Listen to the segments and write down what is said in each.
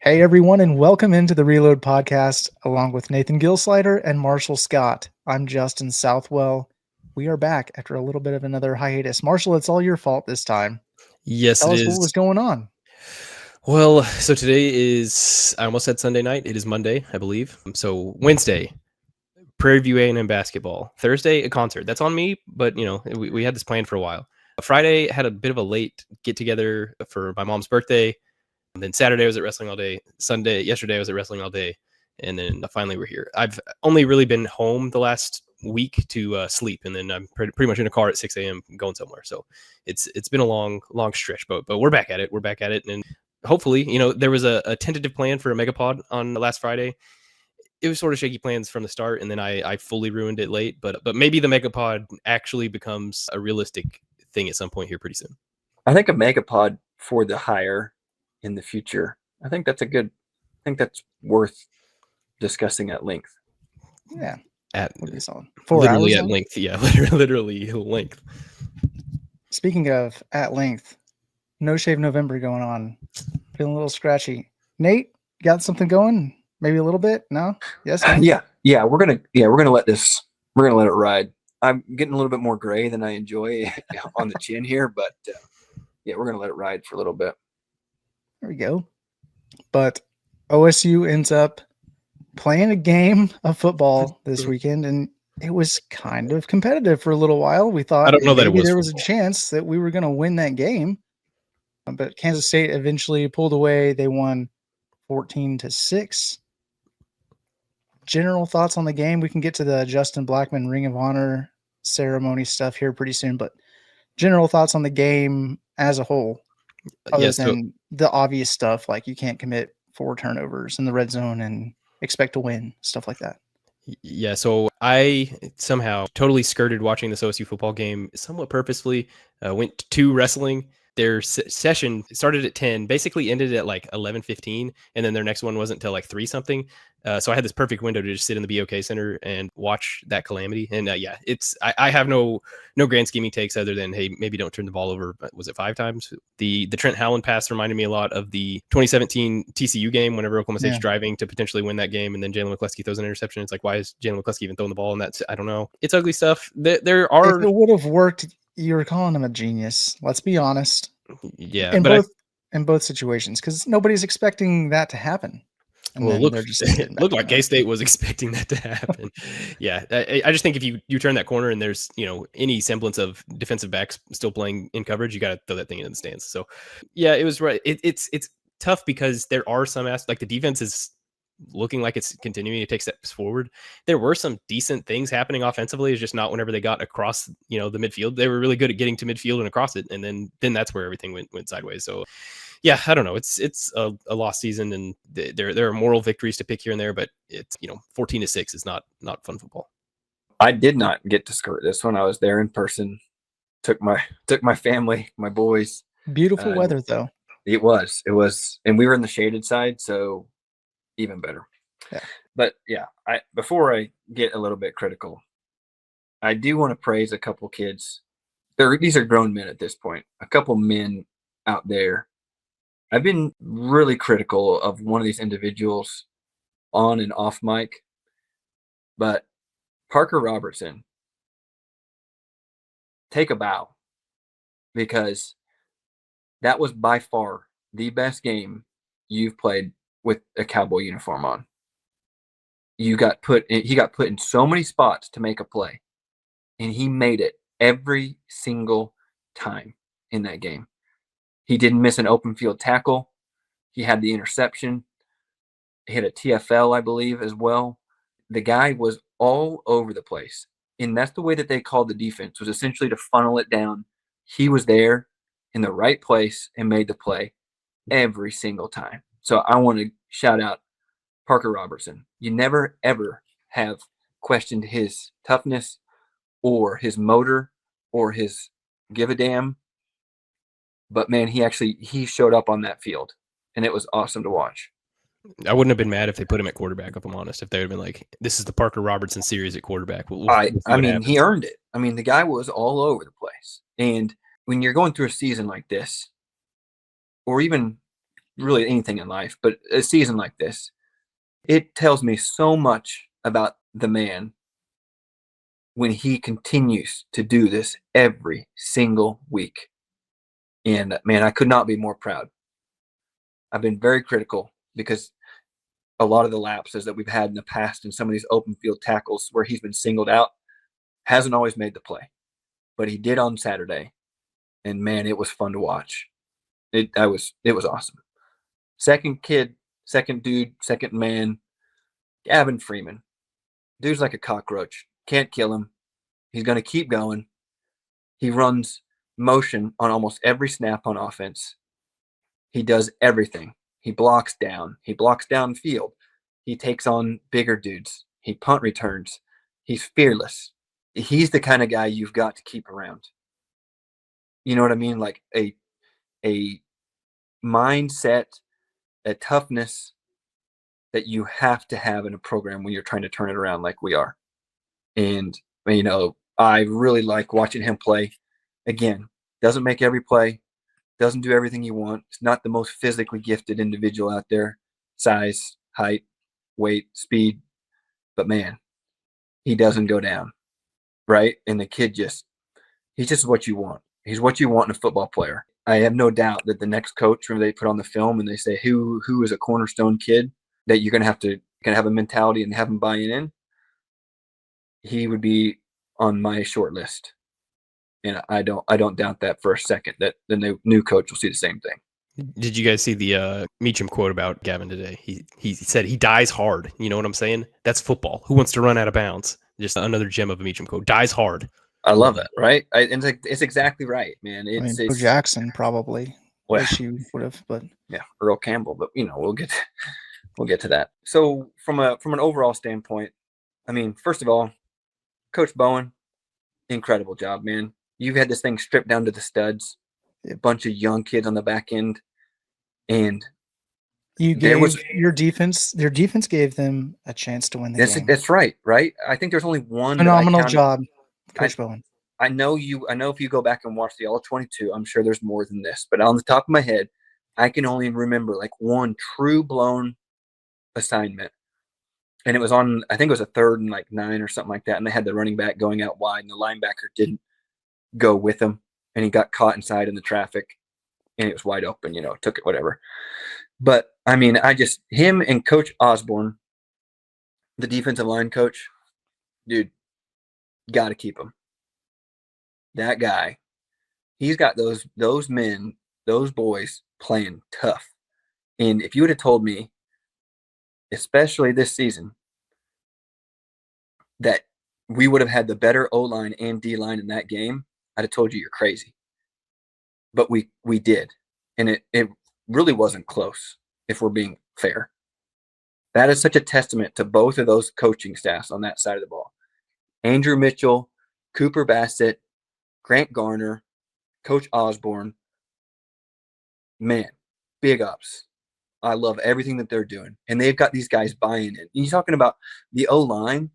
Hey everyone, and welcome into the Reload podcast along with Nathan Gilsleider and Marshall Scott. I'm Justin Southwell. We are back after a little bit of another hiatus. Marshall, it's all your fault this time. Yes, it Tell us what is. was going on. Well, so today is, I almost said Sunday night. It is Monday, I believe. So Wednesday, Prairie View A&M basketball. Thursday, a concert. That's on me, but we had this planned for a while. Friday had a bit of a late get together for my mom's birthday. And then Saturday I was at wrestling all day. Yesterday I was at wrestling all day. And then finally we're here. I've only really been home the last week to sleep, and then I'm pretty much in a car at 6 a.m. going somewhere. So it's been a long stretch, but we're back at it. We're back at it, and hopefully, there was a tentative plan for a megapod on last Friday. It was sort of shaky plans from the start, and then I fully ruined it late. But maybe the megapod actually becomes a realistic thing at some point here pretty soon. I think a megapod for the hire in the future. I think that's worth discussing at length. Yeah. Literally at length. Yeah, literally length. Speaking of at length, No Shave November going on. Feeling a little scratchy. Nate, got something going? Maybe a little bit? No? Yes? No? Yeah. We're gonna let it ride. I'm getting a little bit more gray than I enjoy on the chin here, but we're gonna let it ride for a little bit. There we go. But OSU ends up playing a game of football this weekend, and it was kind of competitive for a little while. We thought maybe there was a chance that we were going to win that game, but Kansas State eventually pulled away. They won 14-6. General thoughts on the game? We can get to the Justin Blackman Ring of Honor ceremony stuff here pretty soon, but general thoughts on the game as a whole, other than the obvious stuff like you can't commit 4 turnovers in the red zone and expect to win, stuff like that. Yeah, so I somehow totally skirted watching this OSU football game somewhat purposefully. Went to wrestling. Their session started at 10, basically ended at like 11:15, and then their next one wasn't until like 3 something. So I had this perfect window to just sit in the BOK Center and watch that calamity. And I have no grand scheming takes other than, hey, maybe don't turn the ball over. Was it 5 times? The Trent Howland pass reminded me a lot of the 2017 TCU game whenever Oklahoma State's driving to potentially win that game, and then Jalen McCleskey throws an interception. It's like, why is Jalen McCleskey even throwing the ball? And that's, I don't know. It's ugly stuff. There are. If it would have worked, you're calling him a genius. Let's be honest. Yeah, in both situations, because nobody's expecting that to happen. And well, it looked like K-State was expecting that to happen. Yeah, I just think if you turn that corner and there's any semblance of defensive backs still playing in coverage, you got to throw that thing into the stands. So yeah, it was right. It's tough because there are some aspects, like the defense is looking like it's continuing to take steps forward. There were some decent things happening offensively. It's just not whenever they got across the midfield. They were really good at getting to midfield and across it, and then that's where everything went sideways. So yeah, I don't know. It's a lost season, and there are moral victories to pick here and there, but it's 14-6 is not fun football. I did not get to skirt this one. I was there in person. Took my family, my boys. Beautiful weather though. It was, and we were in the shaded side, so even better. Yeah. But yeah, before I get a little bit critical, I do want to praise a couple kids. These are grown men at this point. A couple men out there. I've been really critical of one of these individuals on and off mic, but Parker Robertson, take a bow, because that was by far the best game you've played with a Cowboy uniform on. He got put in so many spots to make a play, and he made it every single time in that game. He didn't miss an open field tackle. He had the interception. He hit a TFL, I believe, as well. The guy was all over the place. And that's the way that they called the defense, was essentially to funnel it down. He was there in the right place and made the play every single time. So I want to shout out Parker Robertson. You never, ever have questioned his toughness or his motor or his give a damn. But man, he showed up on that field, and it was awesome to watch. I wouldn't have been mad if they put him at quarterback, if I'm honest. If they would have been like, this is the Parker Robertson series at quarterback. I mean, he earned it. I mean, the guy was all over the place. And when you're going through a season like this, or even really anything in life, but a season like this, it tells me so much about the man when he continues to do this every single week. And man, I could not be more proud. I've been very critical because a lot of the lapses that we've had in the past in some of these open field tackles where he's been singled out hasn't always made the play, but he did on Saturday. And man, it was fun to watch. It was awesome. Second kid, second dude, second man, Gavin Freeman. Dude's like a cockroach. Can't kill him. He's going to keep going. He runs motion on almost every snap on offense. He does everything. He blocks down. He blocks downfield. He takes on bigger dudes. He punt returns. He's fearless. He's the kind of guy you've got to keep around. You know what I mean? Like a mindset, a toughness that you have to have in a program when you're trying to turn it around like we are. And, you know, I really like watching him play. Again, doesn't make every play, doesn't do everything you want. It's not the most physically gifted individual out there, size, height, weight, speed. But man, he doesn't go down, right? And the kid he's just what you want. He's what you want in a football player. I have no doubt that the next coach, when they put on the film and they say who is a cornerstone kid that you're gonna have a mentality and have him buy in, he would be on my short list. And I don't doubt that for a second that the new coach will see the same thing. Did you guys see the Meacham quote about Gavin today? He said he dies hard. You know what I'm saying? That's football. Who wants to run out of bounds? Just another gem of a Meacham quote. Dies hard. I love that, right? And it's exactly right, man. It's Bo Jackson probably wish you would have, but yeah, Earl Campbell. But you know, we'll get to that. So from an overall standpoint, I mean, first of all, Coach Bowen, incredible job, man. You've had this thing stripped down to the studs, a bunch of young kids on the back end, and you gave your defense gave them a chance to win the game. That's right? I think there's only one phenomenal job, Coach Bowen. I know if you go back and watch the All-22, I'm sure there's more than this. But on the top of my head, I can only remember like one true blown assignment. And it was on, I think it was a 3rd and like 9 or something like that. And they had the running back going out wide and the linebacker didn't go with him. And he got caught inside in the traffic and it was wide open, took it, whatever. But I mean, him and Coach Osborne, the defensive line coach, dude, got to keep him. That guy, he's got those men, those boys playing tough. And if you would have told me, especially this season, that we would have had the better O-line and D-line in that game, I'd have told you you're crazy. But we did. And it really wasn't close, if we're being fair. That is such a testament to both of those coaching staffs on that side of the ball. Andrew Mitchell, Cooper Bassett, Grant Garner, Coach Osborne. Man, big ups. I love everything that they're doing. And they've got these guys buying in. You're talking about the O-line.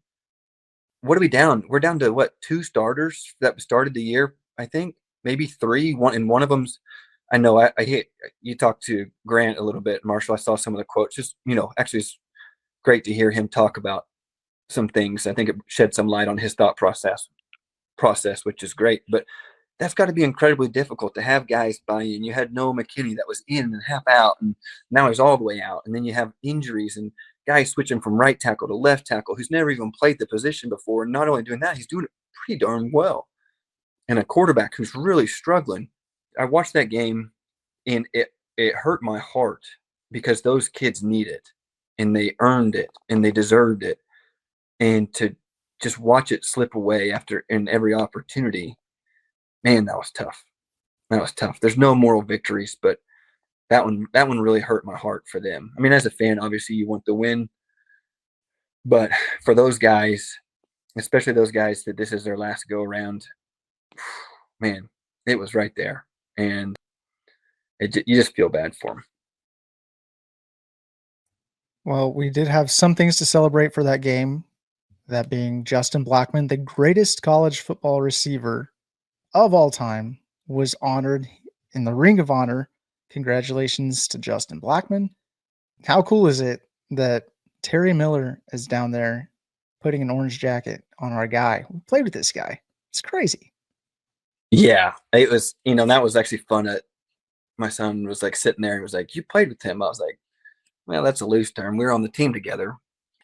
What are we down? We're down to what, 2 starters that started the year, I think? Maybe 3. One of them's, I know I hate, you talked to Grant a little bit, Marshall. I saw some of the quotes. Just, actually it's great to hear him talk about some things. I think it shed some light on his thought process, which is great. But that's got to be incredibly difficult to have guys buy in. You had Noah McKinney that was in and half out, and now he's all the way out. And then you have injuries and guys switching from right tackle to left tackle who's never even played the position before. And not only doing that, he's doing it pretty darn well. And a quarterback who's really struggling. I watched that game, and it hurt my heart because those kids need it, and they earned it, and they deserved it. And to just watch it slip away in every opportunity, man, that was tough. There's no moral victories, but that one really hurt my heart for them. I mean, as a fan, obviously you want the win, but for those guys, especially those guys that this is their last go around, man, it was right there. And you just feel bad for them. Well, we did have some things to celebrate for that game, that being Justin Blackman, the greatest college football receiver of all time, was honored in the Ring of Honor Congratulations to Justin Blackmon. How cool is it that Terry Miller is down there putting an orange jacket on our guy? We played with this guy. It's crazy. Yeah, it was, that was actually fun. My son was like sitting there and was like, "You played with him?" I was like, "Well, that's a loose term. We were on the team together."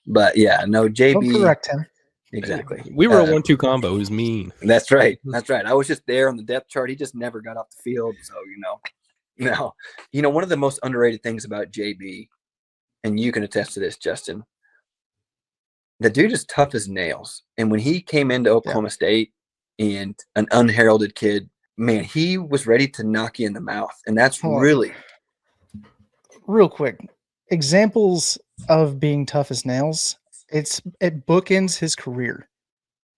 But yeah, no, JB. Don't correct him. Exactly. We were a 1-2 combo. It was mean. That's right. That's right. I was just there on the depth chart. He just never got off the field. So, one of the most underrated things about JB, and you can attest to this, Justin, the dude is tough as nails. And when he came into Oklahoma State and an unheralded kid, man, he was ready to knock you in the mouth. And that's really real quick. Examples of being tough as nails. It bookends his career.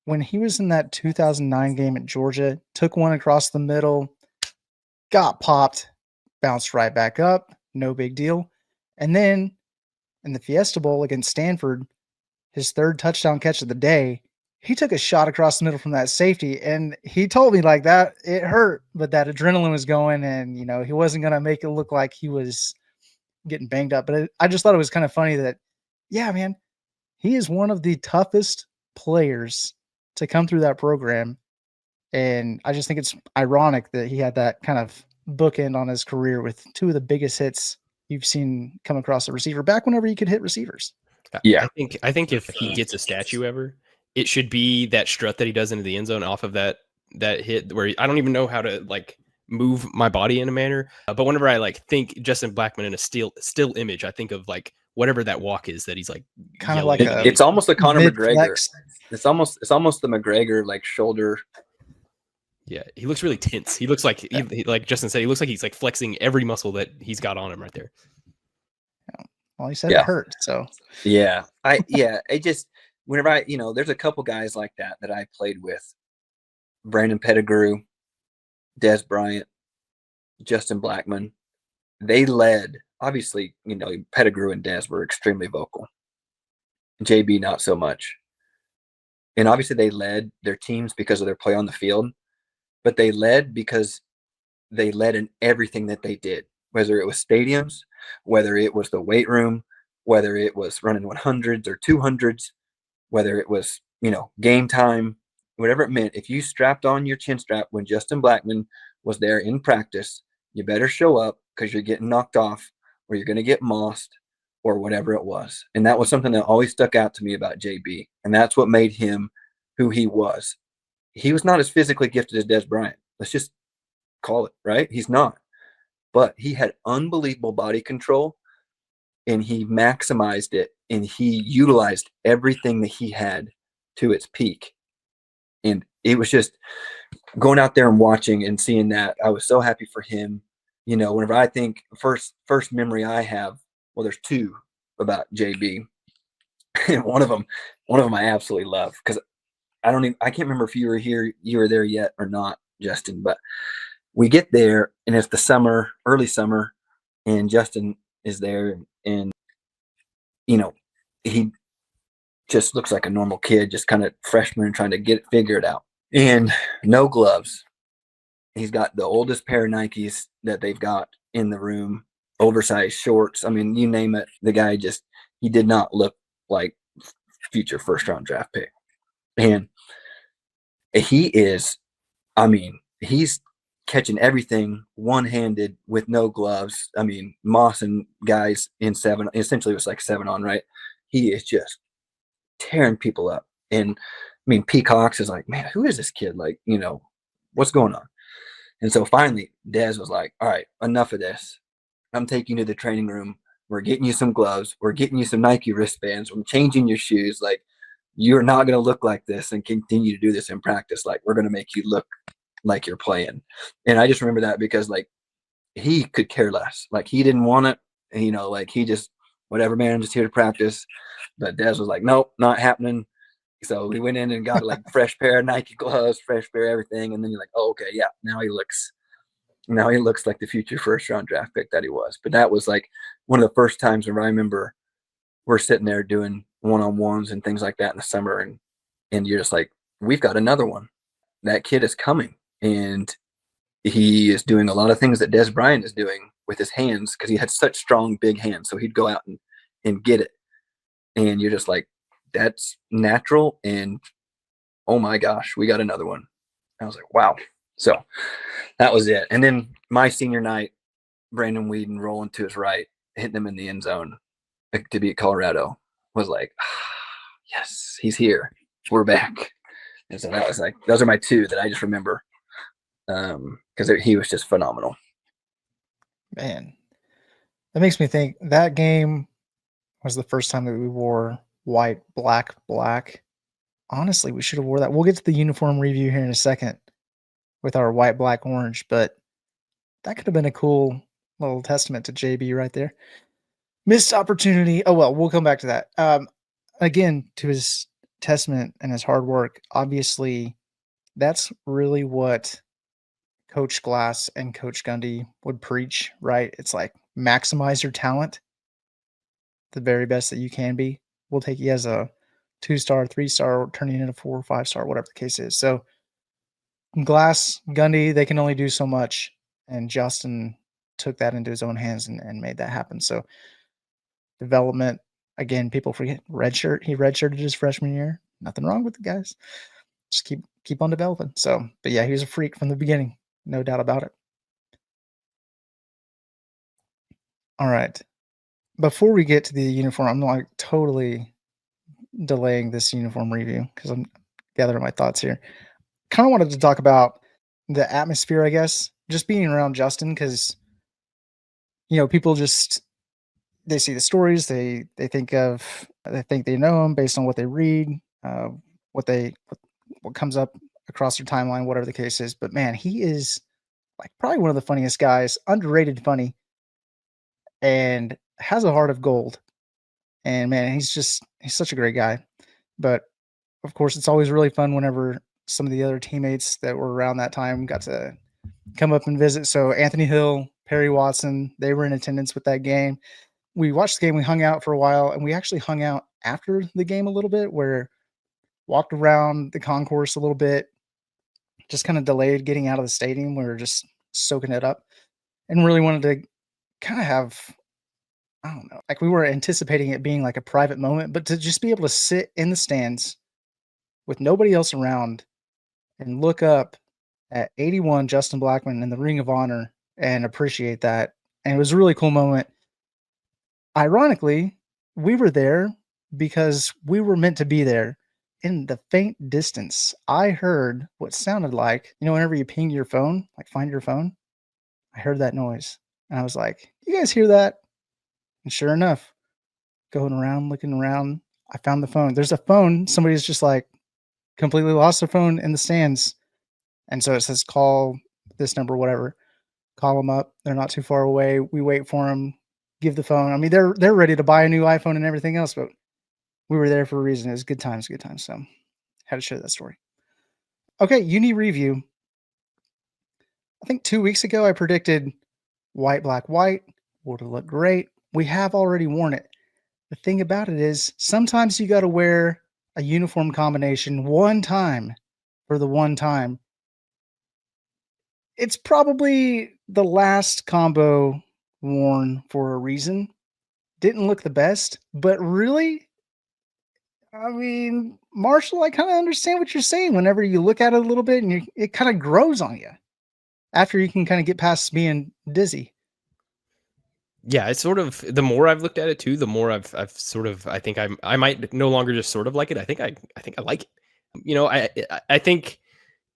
When he was in that 2009 game at Georgia, took one across the middle, got popped, bounced right back up, no big deal. And then in the Fiesta Bowl against Stanford, his third touchdown catch of the day, he took a shot across the middle from that safety, and he told me like that it hurt, but that adrenaline was going, and he wasn't going to make it look like he was getting banged up. But I just thought it was kind of funny that, yeah, man, he is one of the toughest players to come through that program. And I just think it's ironic that he had that kind of bookend on his career with two of the biggest hits you've seen come across a receiver back whenever he could hit receivers. Yeah. I think if he gets a statue ever, it should be that strut that he does into the end zone off of that hit where I don't even know how to like move my body in a manner. But whenever I like think Justin Blackmon in a still image, I think of like whatever that walk is that he's like kind of like it's almost a Conor McGregor. Flex. It's almost the McGregor like shoulder. Yeah, he looks really tense. He looks like he, like Justin said, he looks like he's like flexing every muscle that he's got on him right there. Well, he said it hurt, so I just whenever there's a couple guys like that I played with, Brandon Pettigrew, Des Bryant, Justin Blackmon. They led, obviously, Pettigrew and Des were extremely vocal. JB not so much. And obviously they led their teams because of their play on the field, but they led because they led in everything that they did, whether it was stadiums, whether it was the weight room, whether it was running 100s or 200s, whether it was, game time, whatever it meant. If you strapped on your chin strap when Justin Blackmon was there in practice, you better show up because you're getting knocked off or you're going to get mossed or whatever it was. And that was something that always stuck out to me about JB. And that's what made him who he was. He was not as physically gifted as Des Bryant. Let's just call it, right? He's not. But he had unbelievable body control, and he maximized it, and he utilized everything that he had to its peak. And it was just going out there and watching and seeing that. I was so happy for him. Whenever I think first memory I have, well, there's two about JB. And one of them I absolutely love because I can't remember if you were there yet or not, Justin, but we get there and it's the summer, early summer, and Justin is there and he just looks like a normal kid, just kind of freshman trying to get it figured out. And no gloves. He's got the oldest pair of Nikes that they've got in the room, oversized shorts. I mean, you name it. The guy he did not look like future first round draft pick. And he's catching everything one-handed with no gloves. I mean, mossing guys in 7, essentially it was like 7 on, right? He is just tearing people up. And Peacocks is like, man, who is this kid? Like, what's going on? And so finally, Des was like, all right, enough of this. I'm taking you to the training room. We're getting you some gloves. We're getting you some Nike wristbands. I'm changing your shoes. Like, you're not going to look like this and continue to do this in practice. Like, we're going to make you look like you're playing. And I just remember that because, like, he could care less. Like, he didn't want it. And, he just, whatever, man, I'm just here to practice. But Des was like, nope, not happening. So we went in and got like fresh pair of Nike gloves, fresh pair of everything. And then you're like, oh, okay, yeah, now he looks like the future first round draft pick that he was. But that was like one of the first times when I remember we're sitting there doing one-on-ones and things like that in the summer. And you're just like, we've got another one. That kid is coming. And he is doing a lot of things that Des Bryant is doing. with his hands because he had such strong, big hands. So he'd go out and get it. And you're just like, that's natural. And oh my gosh, we got another one. I was like, wow. So that was it. And then my senior night, Brandon Whedon rolling to his right, hitting him in the end zone to beat Colorado was like, yes, he's here. We're back. And so that was like, those are my two that I just remember because he was just phenomenal. Man, that makes me think that game was the first time that we wore white, black, black. Honestly, we should have wore that. We'll get to the uniform review here in a second with our white, black, orange, but that could have been a cool little testament to JB right there. Missed opportunity. Oh, well, we'll come back to that. Again, to his testament and his hard work, obviously, that's really what Coach Glass and Coach Gundy would preach, right? It's like maximize your talent, the very best that you can be. We'll take you as a 2-star, 3-star, turning into 4 or 5-star, whatever the case is. So Glass, Gundy, they can only do so much. And Justin took that into his own hands and made that happen. So development, again, people forget redshirt. He redshirted his freshman year. Nothing wrong with the guys. Just keep on developing. So, but yeah, he was a freak from the beginning. No doubt about it. All right. Before we get to the uniform, I'm like totally delaying this uniform review because I'm gathering my thoughts here. Kind of wanted to talk about the atmosphere, I guess, just being around Justin because, people just, they see the stories, they think they know him based on what they read, what comes up across their timeline, whatever the case is. But man, he is like probably one of the funniest guys, underrated funny, and has a heart of gold. And man, he's such a great guy. But of course, it's always really fun whenever some of the other teammates that were around that time got to come up and visit. So Anthony Hill, Perry Watson, they were in attendance with that game. We watched the game, we hung out for a while, and we actually hung out after the game a little bit, where walked around the concourse a little bit, just kind of delayed getting out of the stadium. We were just soaking it up and really wanted to kind of have, I don't know, like we were anticipating it being like a private moment, but to just be able to sit in the stands with nobody else around and look up at 81 Justin Blackman in the Ring of Honor and appreciate that. And it was a really cool moment. Ironically, we were there because we were meant to be there. In the faint distance, I heard what sounded like, whenever you ping your phone, like find your phone, I heard that noise. And I was like, you guys hear that? And sure enough, going around, looking around, I found the phone. There's a phone. Somebody's just like completely lost their phone in the stands. And so it says, call this number, whatever. Call them up. They're not too far away. We wait for them, give the phone. I mean, they're ready to buy a new iPhone and everything else, but we were there for a reason. It was good times. So had to share that story. Okay, uni review. I think 2 weeks ago I predicted white, black, white would look great. We have already worn it. The thing about it is sometimes you got to wear a uniform combination one time for the one time. It's probably the last combo worn for a reason. Didn't look the best, but really, I mean, Marshall, I kind of understand what you're saying whenever you look at it a little bit and it kind of grows on you after you can kind of get past being dizzy. Yeah, it's sort of, the more I've looked at it too, the more I've sort of, I think I might no longer just sort of like it. I think I like it. I think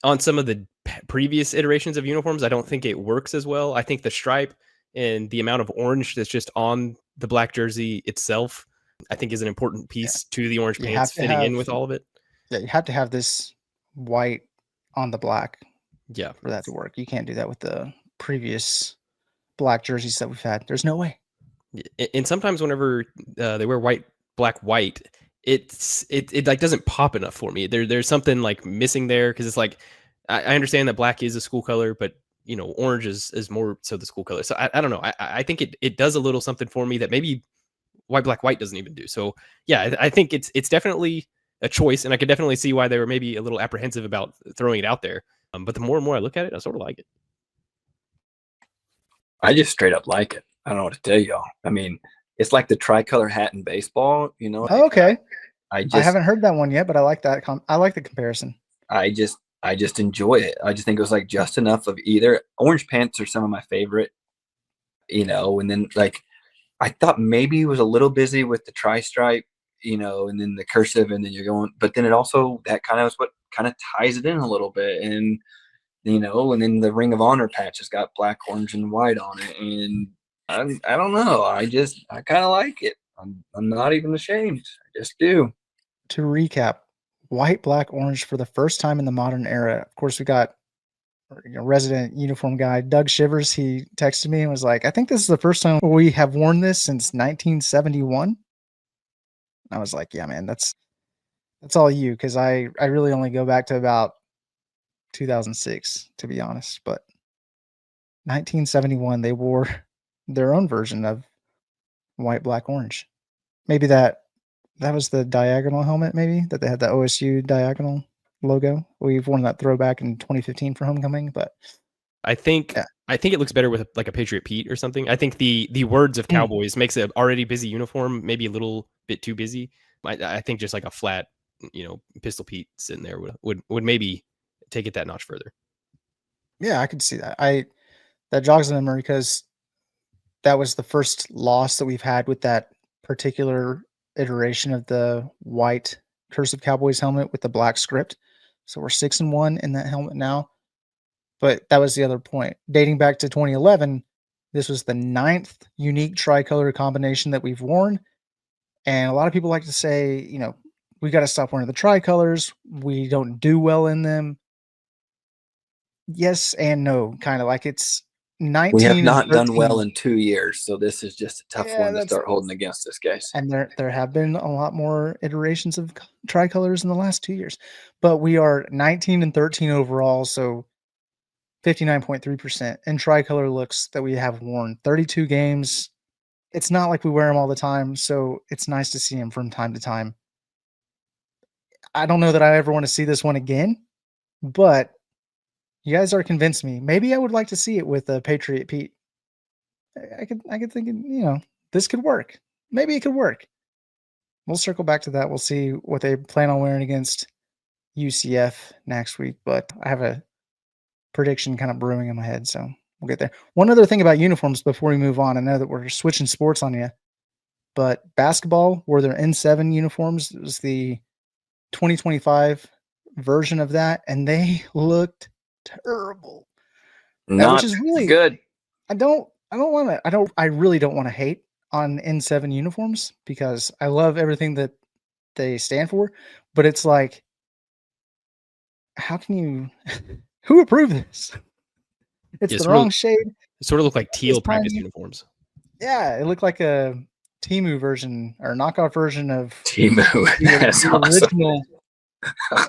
on some of the previous iterations of uniforms, I don't think it works as well. I think the stripe and the amount of orange that's just on the black jersey itself, I think is an important piece to the orange pants fitting in with all of it. Yeah, you have to have this white on the black. Yeah, for that to work. You can't do that with the previous black jerseys that we've had. There's no way. And sometimes whenever they wear white, black, white, it like doesn't pop enough for me. There's something like missing there because it's like I understand that black is a school color, but orange is more so the school color. So I don't know. I think it does a little something for me that maybe white, black, white doesn't even do. So yeah, I think it's definitely a choice, and I could definitely see why they were maybe a little apprehensive about throwing it out there. But the more and more I look at it, I sort of like it. I just straight up like it. I don't know what to tell y'all. I mean, it's like the tricolor hat in baseball, you know. Oh, okay. I haven't heard that one yet, but I like that. I like the comparison. I just enjoy it. I just think it was like just enough of either. Orange pants are some of my favorite, you know, and then like I thought maybe it was a little busy with the tri-stripe, you know, and then the cursive, and then you're going, but then it also, that kind of is what kind of ties it in a little bit. And, you know, and then the Ring of Honor patch has got black, orange, and white on it. And I don't know. I kind of like it. I'm not even ashamed. I just do. To recap, white, black, orange for the first time in the modern era. Of course, we got resident uniform guy Doug Shivers. He texted me and was like, I think this is the first time we have worn this since 1971. I was like, yeah, man, that's all you, because I really only go back to about 2006, to be honest. But 1971, they wore their own version of white, black, orange. Maybe that was the diagonal helmet, maybe, that they had the OSU diagonal logo. We've worn that throwback in 2015 for homecoming, but I think it looks better with like a Patriot Pete or something. I think the words of Cowboys makes an already busy uniform maybe a little bit too busy. I think just like a flat, you know, Pistol Pete sitting there would maybe take it that notch further. Yeah, I could see that. That jogs in memory because that was the first loss that we've had with that particular iteration of the white cursive Cowboys helmet with the black script. So we're 6-1 in that helmet now. But that was the other point. Dating back to 2011, this was the 9th unique tricolor combination that we've worn. And a lot of people like to say, you know, we got to stop wearing the tricolors. We don't do well in them. Yes and no, kind of like it's 19. We have not and done well in 2 years, so this is just a tough one to start holding against us, guys. And there have been a lot more iterations of tricolors in the last 2 years, but we are 19-13 overall, so 59.3% in tricolor looks that we have worn. 32 games. It's not like we wear them all the time, so it's nice to see them from time to time. I don't know that I ever want to see this one again, but you guys are convinced me. Maybe I would like to see it with a Patriot Pete. I could think, you know, this could work. Maybe it could work. We'll circle back to that. We'll see what they plan on wearing against UCF next week, but I have a prediction kind of brewing in my head, so we'll get there. One other thing about uniforms before we move on. I know that we're switching sports on you, but basketball wore their N7 uniforms. It was the 2025 version of that, and they looked terrible. Not which is really good. I really don't want to hate on N7 uniforms because I love everything that they stand for, but it's like, how can you who approved this? It's the wrong shade. It sort of looked like teal practice uniforms. Yeah, it looked like a Temu version or knockoff version of Temu. That's the awesome. original.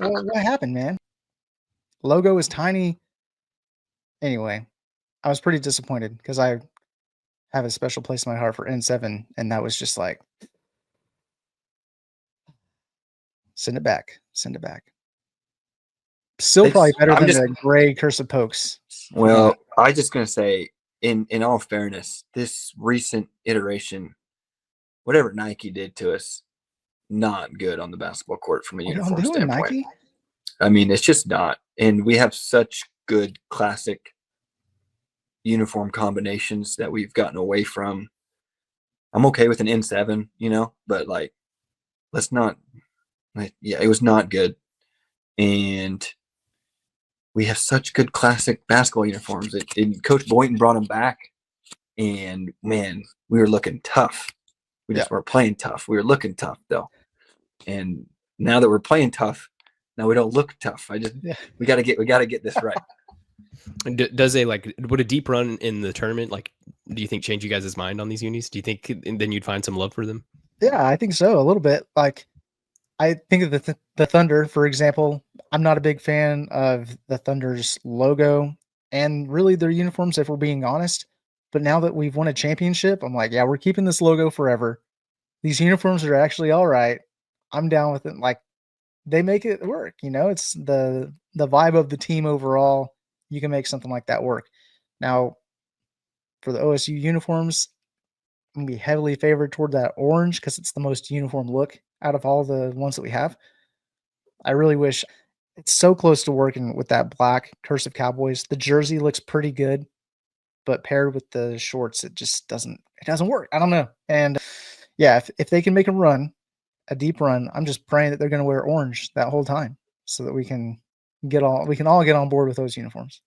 What happened, man? Logo is tiny. Anyway, I was pretty disappointed because I have a special place in my heart for N7, and that was just like, send it back. Still probably better than the gray cursive pokes. Well, I just gonna say, in all fairness, this recent iteration, whatever Nike did to us, not good on the basketball court from a uniform standpoint. Nike? I mean, it's just not. And we have such good classic uniform combinations that we've gotten away from. I'm okay with an N7, you know, but like, let's not. Yeah, it was not good, and we have such good classic basketball uniforms. And Coach Boynton brought them back, and man, we were looking tough. We just were playing tough. We were looking tough though, and now that we're playing tough, now we don't look tough. We got to get this right. Would a deep run in the tournament, like, do you think change you guys' mind on these unis? Do you think then you'd find some love for them? Yeah, I think so, a little bit. Like, I think of the Thunder, for example. I'm not a big fan of the Thunder's logo and really their uniforms, if we're being honest. But now that we've won a championship, I'm like, yeah, we're keeping this logo forever. These uniforms are actually all right. I'm down with it. Like, they make it work, you know? It's the vibe of the team overall. You can make something like that work. Now, For the OSU uniforms, I'm going to be heavily favored toward that orange because it's the most uniform look out of all the ones that we have. I really wish it's so close to working with that black cursive Cowboys. The jersey looks pretty good, but paired with the shorts, it just doesn't work. I don't know. And yeah, if they can make a deep run, I'm just praying that they're going to wear orange that whole time so that we can all get on board with those uniforms.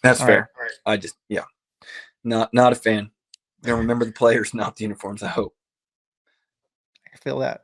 That's fair. Right. I just, not a fan. You know, remember the players, not the uniforms, I hope. I feel that.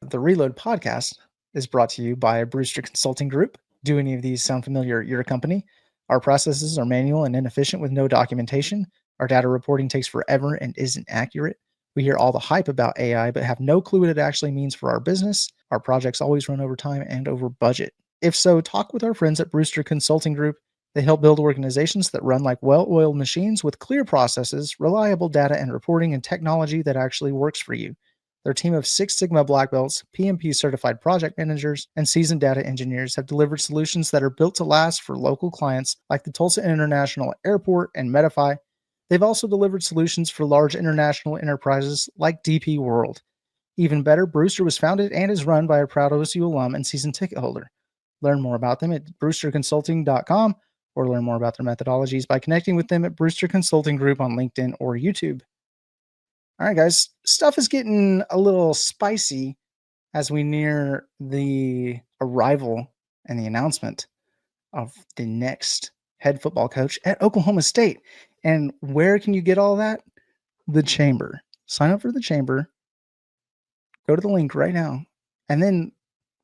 The Reload podcast is brought to you by Brewster Consulting Group. Do any of these sound familiar at your company? Our processes are manual and inefficient with no documentation. Our data reporting takes forever and isn't accurate. We hear all the hype about AI, but have no clue what it actually means for our business. Our projects always run over time and over budget. If so, talk with our friends at Brewster Consulting Group. They help build organizations that run like well-oiled machines with clear processes, reliable data and reporting, and technology that actually works for you. Their team of Six Sigma Black Belts, PMP certified project managers, and seasoned data engineers have delivered solutions that are built to last for local clients like the Tulsa International Airport and Medify. They've also delivered solutions for large international enterprises like DP World. Even better, Brewster was founded and is run by a proud OSU alum and season ticket holder. Learn more about them at brewsterconsulting.com or learn more about their methodologies by connecting with them at Brewster Consulting Group on LinkedIn or YouTube. All right, guys, stuff is getting a little spicy as we near the arrival and the announcement of the next head football coach at Oklahoma State. And where can you get all that? The Chamber. Sign up for the Chamber. Go to the link right now. And then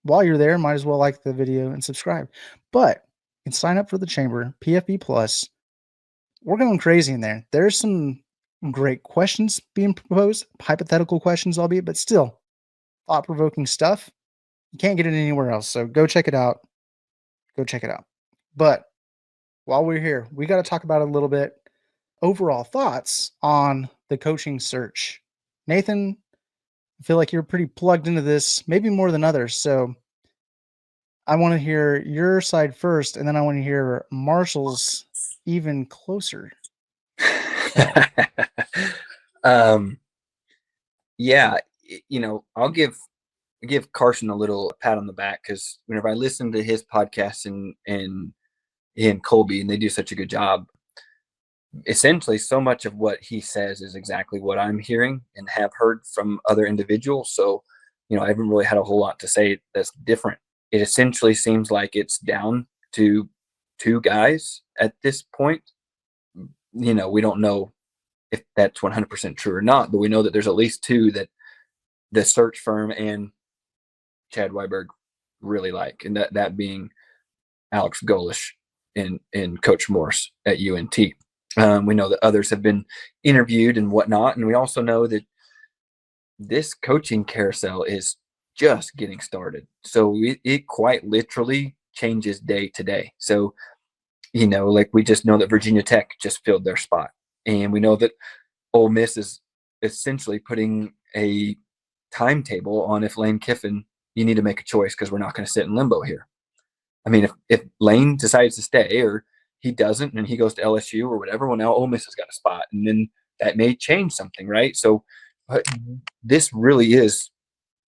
while you're there, might as well like the video and subscribe. But you can sign up for the Chamber, PFB Plus. We're going crazy in there. There's some great questions being proposed, hypothetical questions, albeit, but still thought-provoking stuff. You can't get it anywhere else. So go check it out. Go check it out. But while we're here, we got to talk about a little bit overall thoughts on the coaching search. Nathan, I feel like you're pretty plugged into this, maybe more than others. So I want to hear your side first, and then I want to hear Marshall's even closer. Yeah, I'll give Carson a little pat on the back because whenever I listen to his podcast and Colby, and they do such a good job, essentially so much of what he says is exactly what I'm hearing and have heard from other individuals. So, I haven't really had a whole lot to say that's different. It essentially seems like it's down to two guys at this point. We don't know if that's 100% true or not, but we know that there's at least two that the search firm and Chad Weiberg really like, and that being Alex Golish and Coach Morse at UNT. We know that others have been interviewed and whatnot, and we also know that this coaching carousel is just getting started. So it quite literally changes day to day. So, like we just know that Virginia Tech just filled their spot. And we know that Ole Miss is essentially putting a timetable on if Lane Kiffin, you need to make a choice because we're not going to sit in limbo here. I mean, if Lane decides to stay or he doesn't and he goes to LSU or whatever, well, now Ole Miss has got a spot. And then that may change something, right? So this really is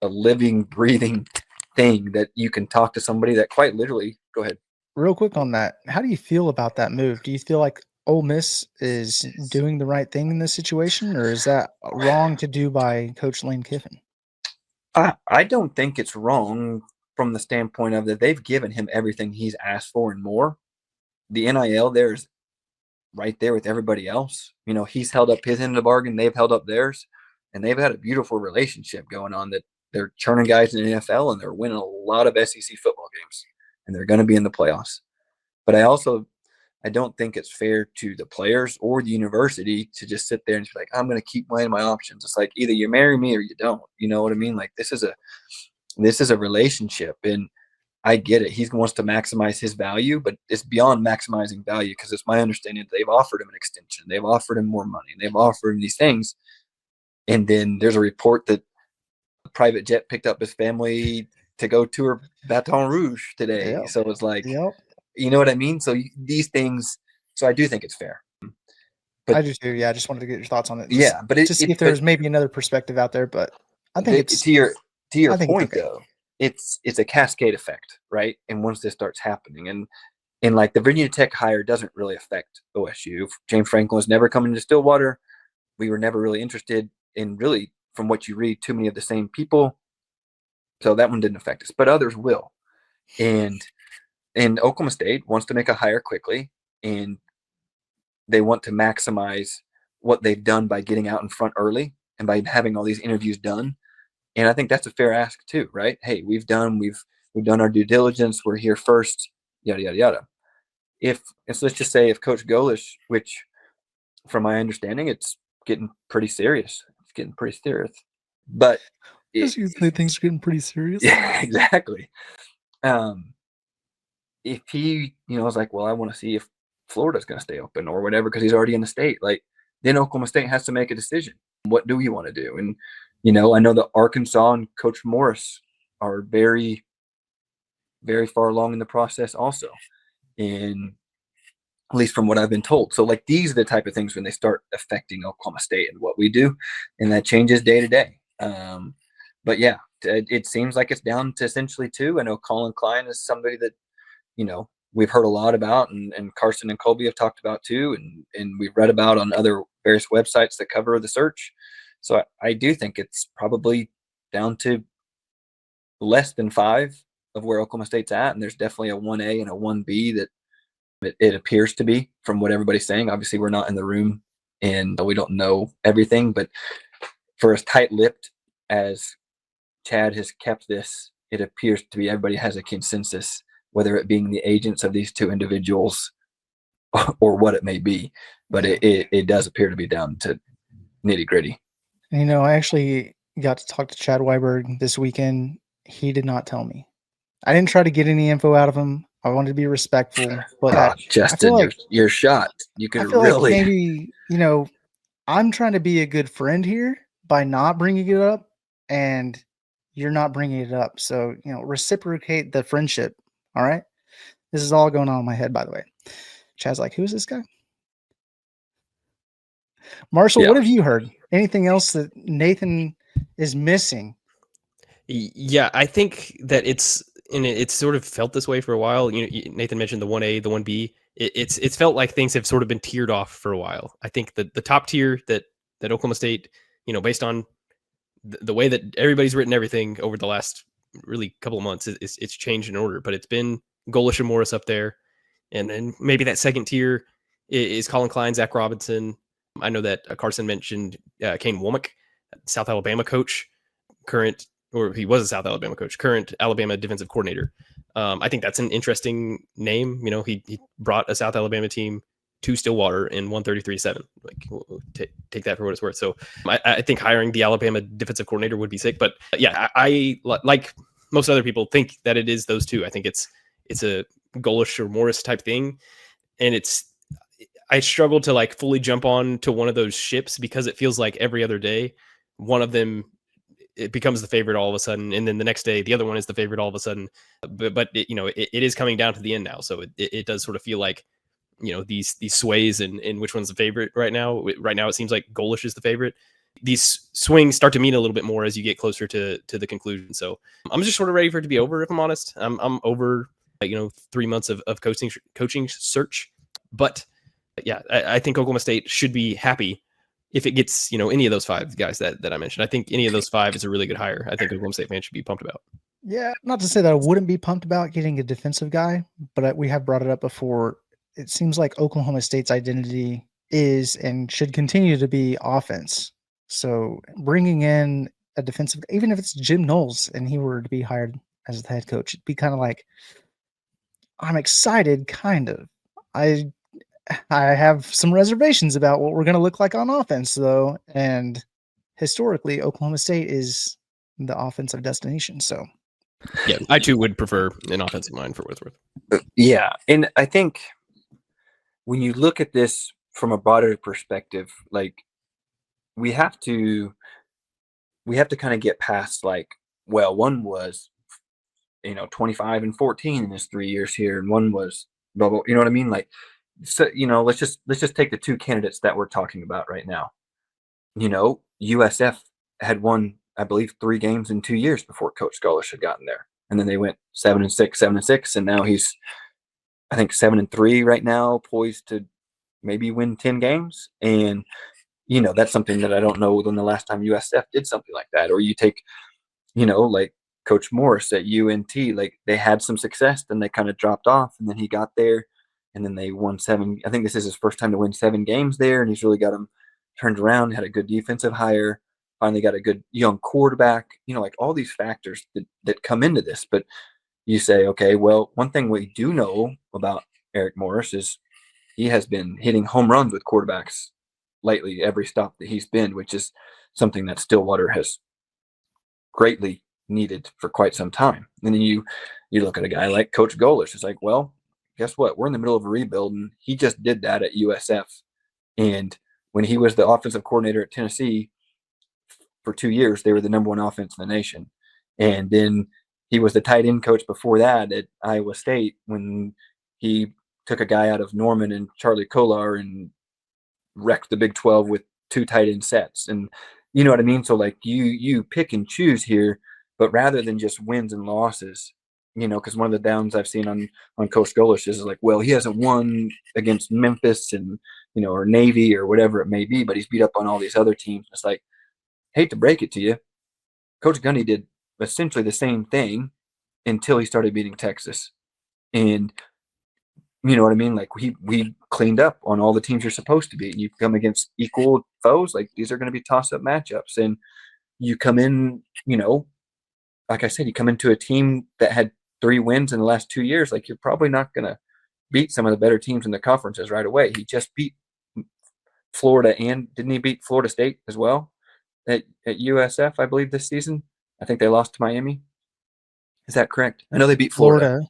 a living, breathing thing that you can talk to somebody that quite literally – go ahead. Real quick on that, how do you feel about that move? Do you feel like Ole Miss is doing the right thing in this situation, or is that wrong to do by Coach Lane Kiffin? I don't think it's wrong from the standpoint of that they've given him everything he's asked for and more. The NIL there's right there with everybody else. He's held up his end of the bargain. They've held up theirs, and they've had a beautiful relationship going on that they're churning guys in the NFL, and they're winning a lot of SEC football games, and they're going to be in the playoffs. But I don't think it's fair to the players or the university to just sit there and be like, I'm going to keep weighing my options. It's like either you marry me or you don't. You know what I mean? Like this is a relationship, and I get it. He wants to maximize his value, but it's beyond maximizing value because it's my understanding that they've offered him an extension. They've offered him more money. They've offered him these things. And then there's a report that a private jet picked up his family to go tour Baton Rouge today. Yep. So it's like, yep. You know what I mean? So these things, So I do think it's fair. But I do too. Yeah, I just wanted to get your thoughts on it. but to see if there's maybe another perspective out there. But I think it's to your point okay. though. It's a cascade effect, right? And once this starts happening, and like the Virginia Tech hire doesn't really affect OSU. James Franklin was never coming to Stillwater. We were never really interested in, really, from what you read, too many of the same people. So that one didn't affect us, but others will. And Oklahoma State wants to make a hire quickly, and they want to maximize what they've done by getting out in front early and by having all these interviews done. And I think that's a fair ask too, right? Hey, we've done our due diligence. We're here first, yada, yada, yada. Let's just say if Coach Golish, which from my understanding, it's getting pretty serious. But you say things are getting pretty serious. Yeah, exactly. If he, was like, well, I want to see if Florida's going to stay open or whatever, because he's already in the state, like, then Oklahoma State has to make a decision. What do we want to do? And, I know that Arkansas and Coach Morris are very, very far along in the process also. And at least from what I've been told. So, like, these are the type of things when they start affecting Oklahoma State and what we do, and that changes day to day. But yeah, it seems like it's down to essentially two. I know Colin Klein is somebody that, we've heard a lot about, and Carson and Colby have talked about too, and we've read about on other various websites that cover the search. So I do think it's probably down to less than 5 of where Oklahoma State's at, and there's definitely a 1A and a 1B that it appears to be from what everybody's saying. Obviously, we're not in the room and we don't know everything, but for as tight-lipped as Chad has kept this, it appears to be everybody has a consensus, whether it being the agents of these two individuals or what it may be. But it does appear to be down to nitty-gritty. I actually got to talk to Chad Weiberg this weekend. He did not tell me. I didn't try to get any info out of him. I wanted to be respectful, but Justin, you're shot. You could really, like maybe, I'm trying to be a good friend here by not bringing it up, and you're not bringing it up. So, reciprocate the friendship. All right. This is all going on in my head, by the way. Chad's like, who is this guy? Marshall, What have you heard? Anything else that Nathan is missing? Yeah, I think that it's sort of felt this way for a while. Nathan mentioned the 1A, the 1B. It's felt like things have sort of been tiered off for a while. I think that the top tier that Oklahoma State, based on the way that everybody's written everything over the last really couple of months, it's changed in order. But it's been Golish and Morris up there, and then maybe that second tier is Colin Klein, Zach Robinson. I know that Carson mentioned Kane Womack, South Alabama coach, he was a South Alabama coach, current Alabama defensive coordinator. I think that's an interesting name. He brought a South Alabama team to Stillwater in 133-7. Like, take that for what it's worth. So I think hiring the Alabama defensive coordinator would be sick. But yeah, I like most other people think that it is those two. I think it's a Golish or Morris type thing, and I struggle to like fully jump on to one of those ships because it feels like every other day one of them, it becomes the favorite all of a sudden, and then the next day the other one is the favorite all of a sudden. But it is coming down to the end now, so it does sort of feel like these sways in which one's the favorite right now. Right now it seems like Golish is the favorite. These swings start to mean a little bit more as you get closer to the conclusion. So I'm just sort of ready for it to be over. If I'm honest, I'm over 3 months of coaching search, but yeah, I think Oklahoma State should be happy if it gets, any of those 5 guys that I mentioned. I think any of those 5 is a really good hire. I think Oklahoma State fans should be pumped about. Yeah, not to say that I wouldn't be pumped about getting a defensive guy, but we have brought it up before. It seems like Oklahoma State's identity is and should continue to be offense. So bringing in a defensive, even if it's Jim Knowles and he were to be hired as the head coach, it'd be kind of like, I'm excited, kind of. I have some reservations about what we're going to look like on offense, though. And historically, Oklahoma State is the offensive destination. So, yeah, I too would prefer an offensive line for what it's worth. Yeah. And I think when you look at this from a broader perspective, like we have to kind of get past like, well, one was, 25 and 14 in his 3 years here, and one was blah, blah, you know what I mean? Like, so, let's just take the two candidates that we're talking about right now. USF had won, I believe, 3 games in 2 years before Coach Golish had gotten there. And then they went 7-6, 7-6. And now he's, I think, 7-3 right now, poised to maybe win 10 games. And, that's something that I don't know when the last time USF did something like that. Or you take, like Coach Morris at UNT, like they had some success, then they kind of dropped off, and then he got there, and then they won 7. I think this is his first time to win 7 games there, and he's really got them turned around, had a good defensive hire, finally got a good young quarterback, like all these factors that come into this. But you say, okay, well, one thing we do know about Eric Morris is he has been hitting home runs with quarterbacks lately, every stop that he's been, which is something that Stillwater has greatly needed for quite some time. And then you look at a guy like Coach Golish. It's like, well, guess what? We're in the middle of a rebuild, and he just did that at USF. And when he was the offensive coordinator at Tennessee for 2 years, they were the number 1 offense in the nation. And then he was the tight end coach before that at Iowa State when he took a guy out of Norman and Charlie Kolar and wrecked the Big 12 with 2 tight end sets. And you know what I mean? So like you pick and choose here, but rather than just wins and losses, because one of the downs I've seen on Coach Golish is like, well, he hasn't won against Memphis and, or Navy or whatever it may be, but he's beat up on all these other teams. It's like, hate to break it to you, Coach Gundy did essentially the same thing until he started beating Texas. And you know what I mean? Like we cleaned up on all the teams you're supposed to beat. You come against equal foes, like these are going to be toss-up matchups. And you come in, like I said, you come into a team that had 3 wins in the last 2 years. Like you're probably not going to beat some of the better teams in the conferences right away. He just beat Florida, and didn't he beat Florida State as well at USF, I believe, this season? I think they lost to Miami. Is that correct? I know they beat Florida.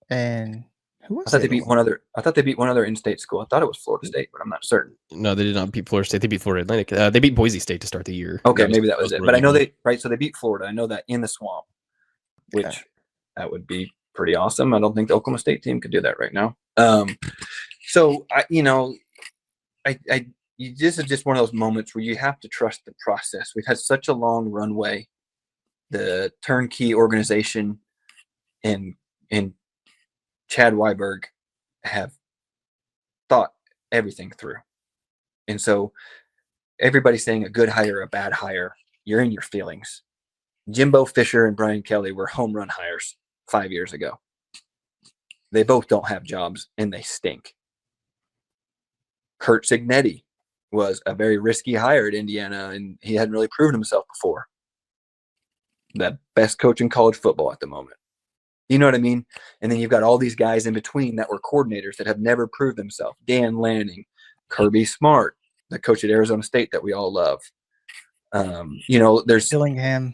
And who was I thought they beat one other. I thought they beat one other in-state school. I thought it was Florida State, but I'm not certain. No, they did not beat Florida State. They beat Florida Atlantic. They beat Boise State to start the year. Okay, maybe that was it. But I know so they beat Florida. I know that in the Swamp, which that would be pretty awesome. I don't think the Oklahoma State team could do that right now. So this is just one of those moments where you have to trust the process. We've had such a long runway. The turnkey organization and Chad Weiberg have thought everything through. And so everybody's saying a good hire, a bad hire, you're in your feelings. Jimbo Fisher and Brian Kelly were home run hires 5 years ago. They both don't have jobs, and they stink. Kurt Cignetti was a very risky hire at Indiana, and he hadn't really proven himself before. The best coach in college football at the moment. You know what I mean? And then you've got all these guys in between that were coordinators that have never proved themselves. Dan Lanning, Kirby Smart, the coach at Arizona State that we all love. There's Dillingham,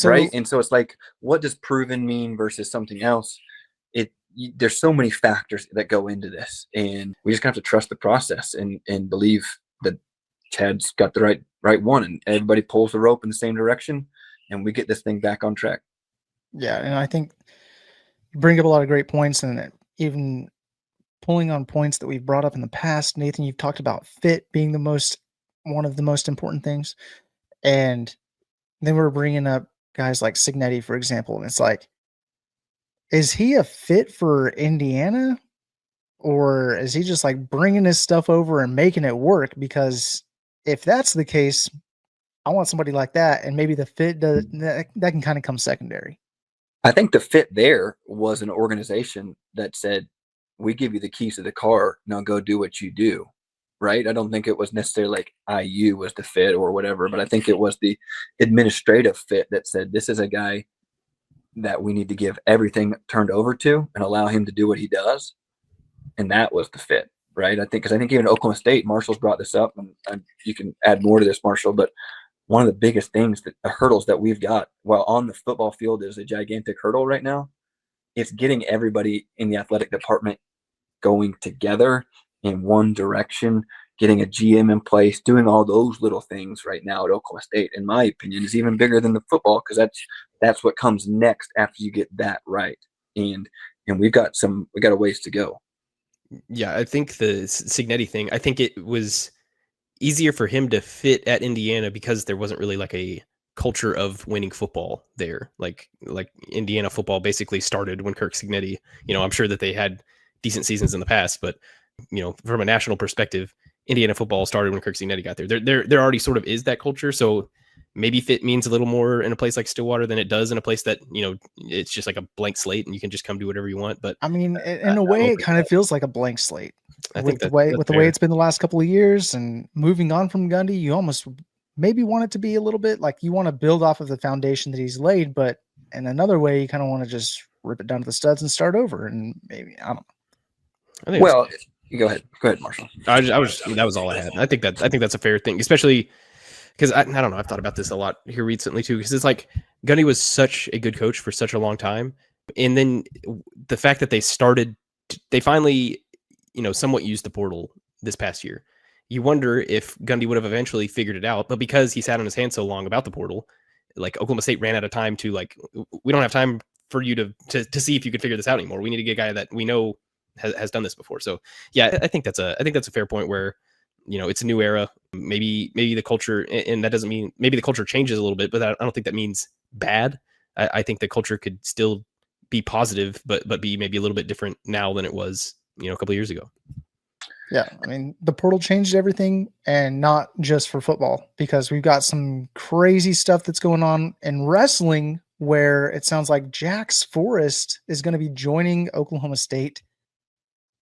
right? And so it's like, what does proven mean versus something else? There's so many factors that go into this, and we just have to trust the process and believe that Chad's got the right one, and everybody pulls the rope in the same direction, and we get this thing back on track. Yeah, and I think you bring up a lot of great points, and even pulling on points that we've brought up in the past. Nathan, you've talked about fit being one of the most important things, and then we're bringing up guys like Cignetti, for example, and it's like, is he a fit for Indiana, or is he just like bringing his stuff over and making it work? Because if that's the case, I want somebody like that, and maybe the fit that can kind of come secondary. I think the fit there was an organization that said, we give you the keys to the car, now go do what you do, right? I don't think it was necessarily like IU was the fit or whatever, but I think it was the administrative fit that said, this is a guy that we need to give everything turned over to and allow him to do what he does. And that was the fit, right? I think even Oklahoma State, Marshall's brought this up, and you can add more to this, Marshall, but one of the biggest things, the hurdles that we've got while on the football field is a gigantic hurdle right now. It's getting everybody in the athletic department going together in one direction, getting a GM in place, doing all those little things right now at Oklahoma State, in my opinion, is even bigger than the football, because that's what comes next after you get that right. And we got a ways to go. Yeah, I think the Cignetti thing, I think it was easier for him to fit at Indiana because there wasn't really like a culture of winning football there. Like Indiana football basically started when Kirk Cignetti, I'm sure that they had decent seasons in the past, but from a national perspective, Indiana football started when Kirk Cignetti got there. There already sort of is that culture. So maybe fit means a little more in a place like Stillwater than it does in a place that, it's just like a blank slate and you can just come do whatever you want. But I mean, in a way, it kind of feels like a blank slate. I think the way it's been the last couple of years and moving on from Gundy, you almost maybe want it to be a little bit like you want to build off of the foundation that he's laid, but in another way, you kind of want to just rip it down to the studs and start over. And maybe I don't know. Well, you go ahead, Marshall. That was all I had. I think that's a fair thing, especially because I don't know. I've thought about this a lot here recently too, because it's like Gundy was such a good coach for such a long time, and then the fact that they finally, somewhat used the portal this past year. You wonder if Gundy would have eventually figured it out, but because he sat on his hands so long about the portal, like Oklahoma State ran out of time to we don't have time for you to see if you could figure this out anymore. We need to get a guy that we know has done this before. So yeah, I think that's a fair point where, it's a new era. Maybe the culture, and that doesn't mean maybe the culture changes a little bit, but I don't think that means bad. I think the culture could still be positive, but be maybe a little bit different now than it was, a couple of years ago. Yeah, I mean, the portal changed everything, and not just for football, because we've got some crazy stuff that's going on in wrestling where it sounds like Jax Forrest is going to be joining Oklahoma State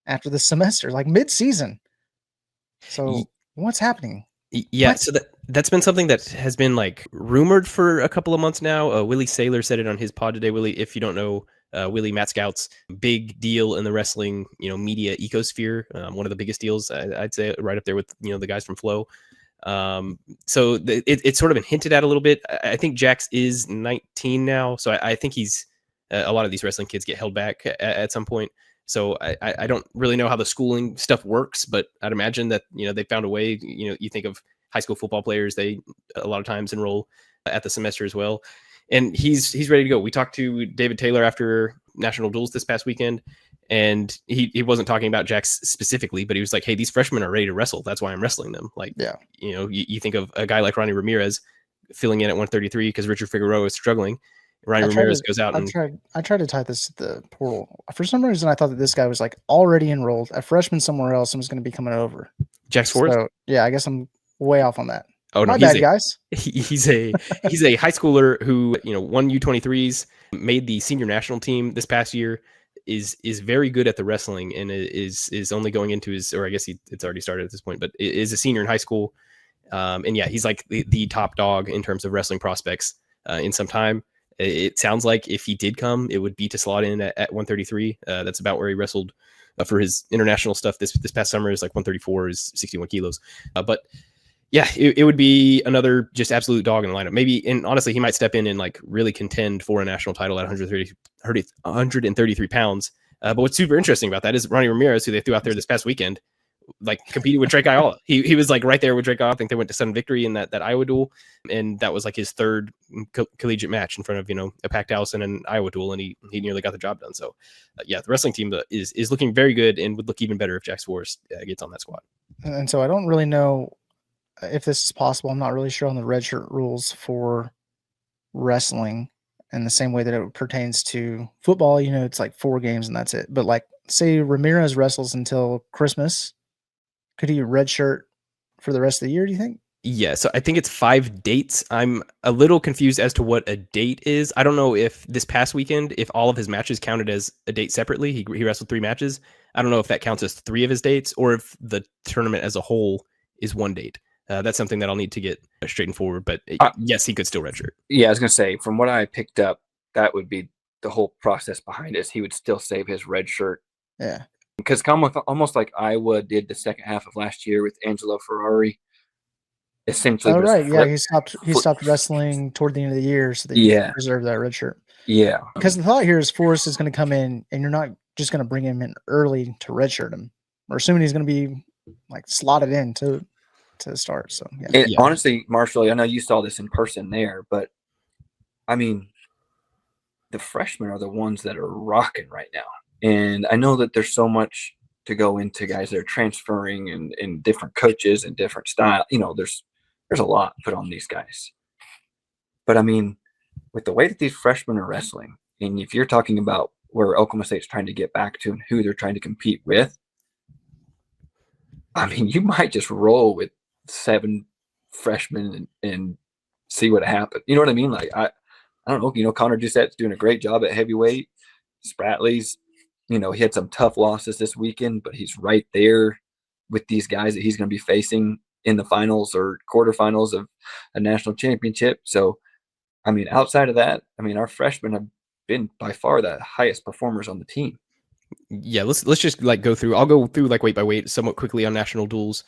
after the semester, like mid-season. So what's happening? Yeah, so that's been something that has been rumored for a couple of months now. Willie Saylor said it on his pod today. Willie, if you don't know, Willie, Matt Scout's big deal in the wrestling, media ecosphere. One of the biggest deals, I'd say, right up there with, the guys from Flow. So it's sort of been hinted at a little bit. I think Jax is 19 now. So I think he's a lot of these wrestling kids get held back at some point. So I don't really know how the schooling stuff works, but I'd imagine that, they found a way. You think of high school football players, they a lot of times enroll at the semester as well. And he's ready to go. We talked to David Taylor after National Duels this past weekend, and he wasn't talking about Jax specifically, but he was like, hey, these freshmen are ready to wrestle. That's why I'm wrestling them. You think of a guy like Ronnie Ramirez filling in at 133 because Richard Figueroa is struggling. Ronnie Ramirez goes out I tried to tie this to the portal. For some reason, I thought that this guy was already enrolled, a freshman somewhere else, and was going to be coming over. Jax Forrest? So, yeah, I guess I'm way off on that. Oh no, my bad, guys. He's a high schooler who won U23s, made the senior national team this past year. Is very good at the wrestling and is only going into his, or I guess it's already started at this point, but is a senior in high school. And yeah, he's like the top dog in terms of wrestling prospects in some time. It sounds like if he did come, it would be to slot in at 133. That's about where he wrestled for his international stuff this past summer. Is 134 is 61 kilos. But yeah, it would be another just absolute dog in the lineup. Maybe, and honestly, he might step in and really contend for a national title at 133 pounds. But what's super interesting about that is Ronnie Ramirez, who they threw out there this past weekend, competed with Drake Ayala. He was right there with Drake Ayala. I think they went to sudden victory in that Iowa duel, and that was his third collegiate match in front of a packed house and an Iowa duel, and he nearly got the job done. So yeah, the wrestling team is looking very good and would look even better if Jax Forrest gets on that squad. And so I don't really know if this is possible. I'm not really sure on the redshirt rules for wrestling in the same way that it pertains to football. It's 4 games and that's it. But say Ramirez wrestles until Christmas, could he redshirt for the rest of the year, do you think? Yeah, so I think it's 5 dates. I'm a little confused as to what a date is. I don't know if this past weekend, if all of his matches counted as a date separately. He wrestled 3 matches. I don't know if that counts as 3 of his dates or if the tournament as a whole is 1 date. That's something that I'll need to get straight and forward. But yes, he could still redshirt. Yeah, I was going to say, from what I picked up, that would be the whole process behind it. He would still save his red shirt. Yeah. Because almost like Iowa did the second half of last year with Angelo Ferrari. Essentially. Oh, right. Yeah, he stopped wrestling toward the end of the year so that he could preserve that red shirt. Yeah. Because the thought here is Forrest is going to come in, and you're not just going to bring him in early to redshirt him. We're assuming he's going to be slotted in to start. So yeah. Honestly, Marshall, I know you saw this in person there, but I mean, the freshmen are the ones that are rocking right now. And I know that there's so much to go into guys that are transferring and different coaches and different style. There's a lot put on these guys. But I mean, with the way that these freshmen are wrestling, and if you're talking about where Oklahoma State's trying to get back to and who they're trying to compete with, I mean, you might just roll with 7 freshmen and see what happens. You know what I mean? Like, I don't know. Connor Doucette's doing a great job at heavyweight. Spratley's, he had some tough losses this weekend, but he's right there with these guys that he's going to be facing in the finals or quarterfinals of a national championship. So, I mean, outside of that, I mean, our freshmen have been by far the highest performers on the team. Yeah, let's just go through. I'll go through weight by weight somewhat quickly on national duels.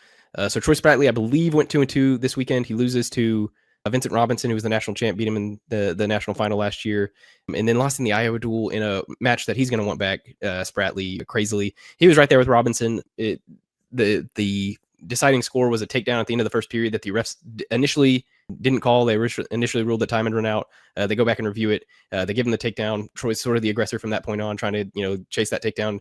So Troy Spratley, I believe, went 2-2 this weekend. He loses to Vincent Robinson, who was the national champ, beat him in the national final last year, and then lost in the Iowa duel in a match that he's going to want back. Spratley, crazily, he was right there with Robinson. The deciding score was a takedown at the end of the first period that the refs initially didn't call. They initially ruled the time had run out. They go back and review it. They give him the takedown. Troy's sort of the aggressor from that point on, trying to chase that takedown,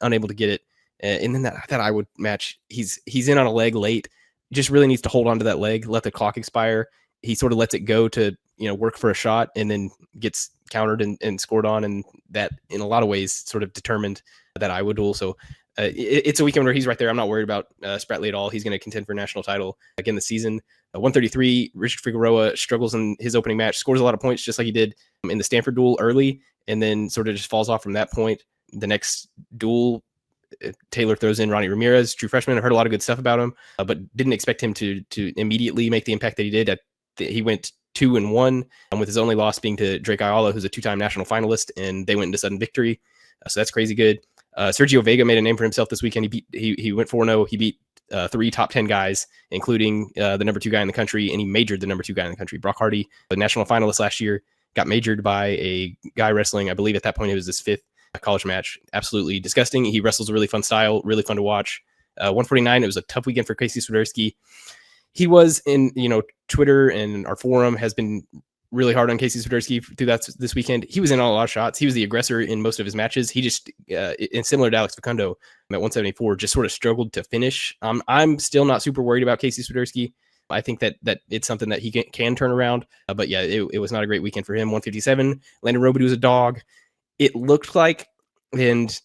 unable to get it. And then that Iowa match, he's in on a leg late. Just really needs to hold on to that leg, let the clock expire. He sort of lets it go to work for a shot, and then gets countered and scored on, and that in a lot of ways sort of determined that Iowa duel. So it's a weekend where he's right there. I'm not worried about Spratley at all. He's going to contend for a national title again this season. 133, Richard Figueroa struggles in his opening match, scores a lot of points just like he did in the Stanford duel early, and then sort of just falls off from that point. The next duel, Taylor throws in Ronnie Ramirez, true freshman. I heard a lot of good stuff about him, but didn't expect him to immediately make the impact that he did. He went 2-1, with his only loss being to Drake Ayala, who's a 2-time national finalist, and they went into sudden victory. So that's crazy good. Sergio Vega made a name for himself this weekend. He went 4-0. He beat 3 top 10 guys, including the number 2 guy in the country, and he majored the number 2 guy in the country. Brock Hardy, the national finalist last year, got majored by a guy wrestling. I believe at that point it was his 5th college match. Absolutely disgusting. He wrestles a really fun style, really fun to watch. 149, it was a tough weekend for Casey Swiderski. He was in, Twitter and our forum has been really hard on Casey Swiderski through that this weekend. He was in on a lot of shots. He was the aggressor in most of his matches. He just, and similar to Alex Facundo at 174, just sort of struggled to finish. I'm still not super worried about Casey Swiderski. I think that it's something that he can turn around. But yeah, it was not a great weekend for him. 157, Landon Robidoux was a dog. It looked like, and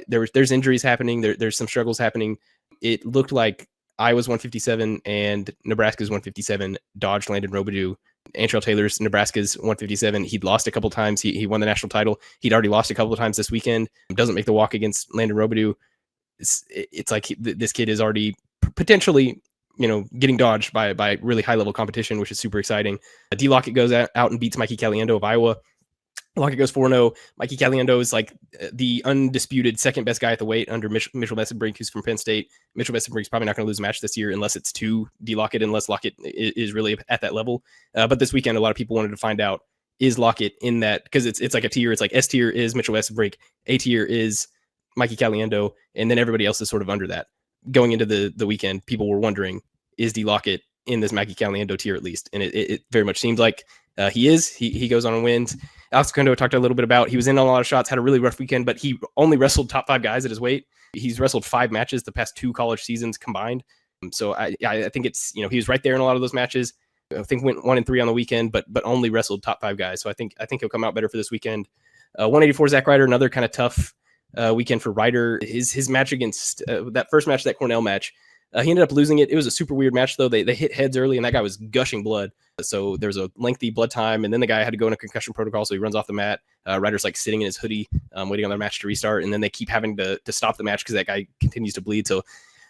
there's injuries happening. There's some struggles happening. It looked like Iowa's 157 and Nebraska's 157 dodged Landon Robidoux. Antrell Taylor's Nebraska's 157. He'd lost a couple times. He won the national title. He'd already lost a couple of times this weekend. Doesn't make the walk against Landon Robidoux. It's like this kid is already potentially, getting dodged by really high level competition, which is super exciting. D. Lockett goes out and beats Mikey Caliendo of Iowa. Lockett goes 4-0. Mikey Caliendo is like the undisputed second best guy at the weight under Mitchell Messenbrink, who's from Penn State. Mitchell Messenbrink's probably not going to lose a match this year unless it's to D. Lockett, unless Lockett is really at that level. But this weekend, a lot of people wanted to find out, is Lockett in that? Because it's like a tier. It's like S tier is Mitchell Messenbrink, A tier is Mikey Caliendo, and then everybody else is sort of under that. Going into the weekend, people were wondering, is D. Lockett in this Mikey Caliendo tier at least? And it very much seems like he is. He goes on and wins. Alex Facundo talked a little bit about, he was in a lot of shots, had a really rough weekend, but he only wrestled top 5 guys at his weight. He's wrestled 5 matches the past 2 college seasons combined. So I think it's, he was right there in a lot of those matches. I think went 1-3 on the weekend, but only wrestled top 5 guys. So I think he'll come out better for this weekend. 184 Zach Ryder, another kind of tough weekend for Ryder. His match against that first match, that Cornell match, he ended up losing it. It was a super weird match though. They hit heads early and that guy was gushing blood. So there was a lengthy blood time, and then the guy had to go in a concussion protocol. So he runs off the mat. Ryder's like sitting in his hoodie, waiting on their match to restart. And then they keep having to stop the match because that guy continues to bleed. So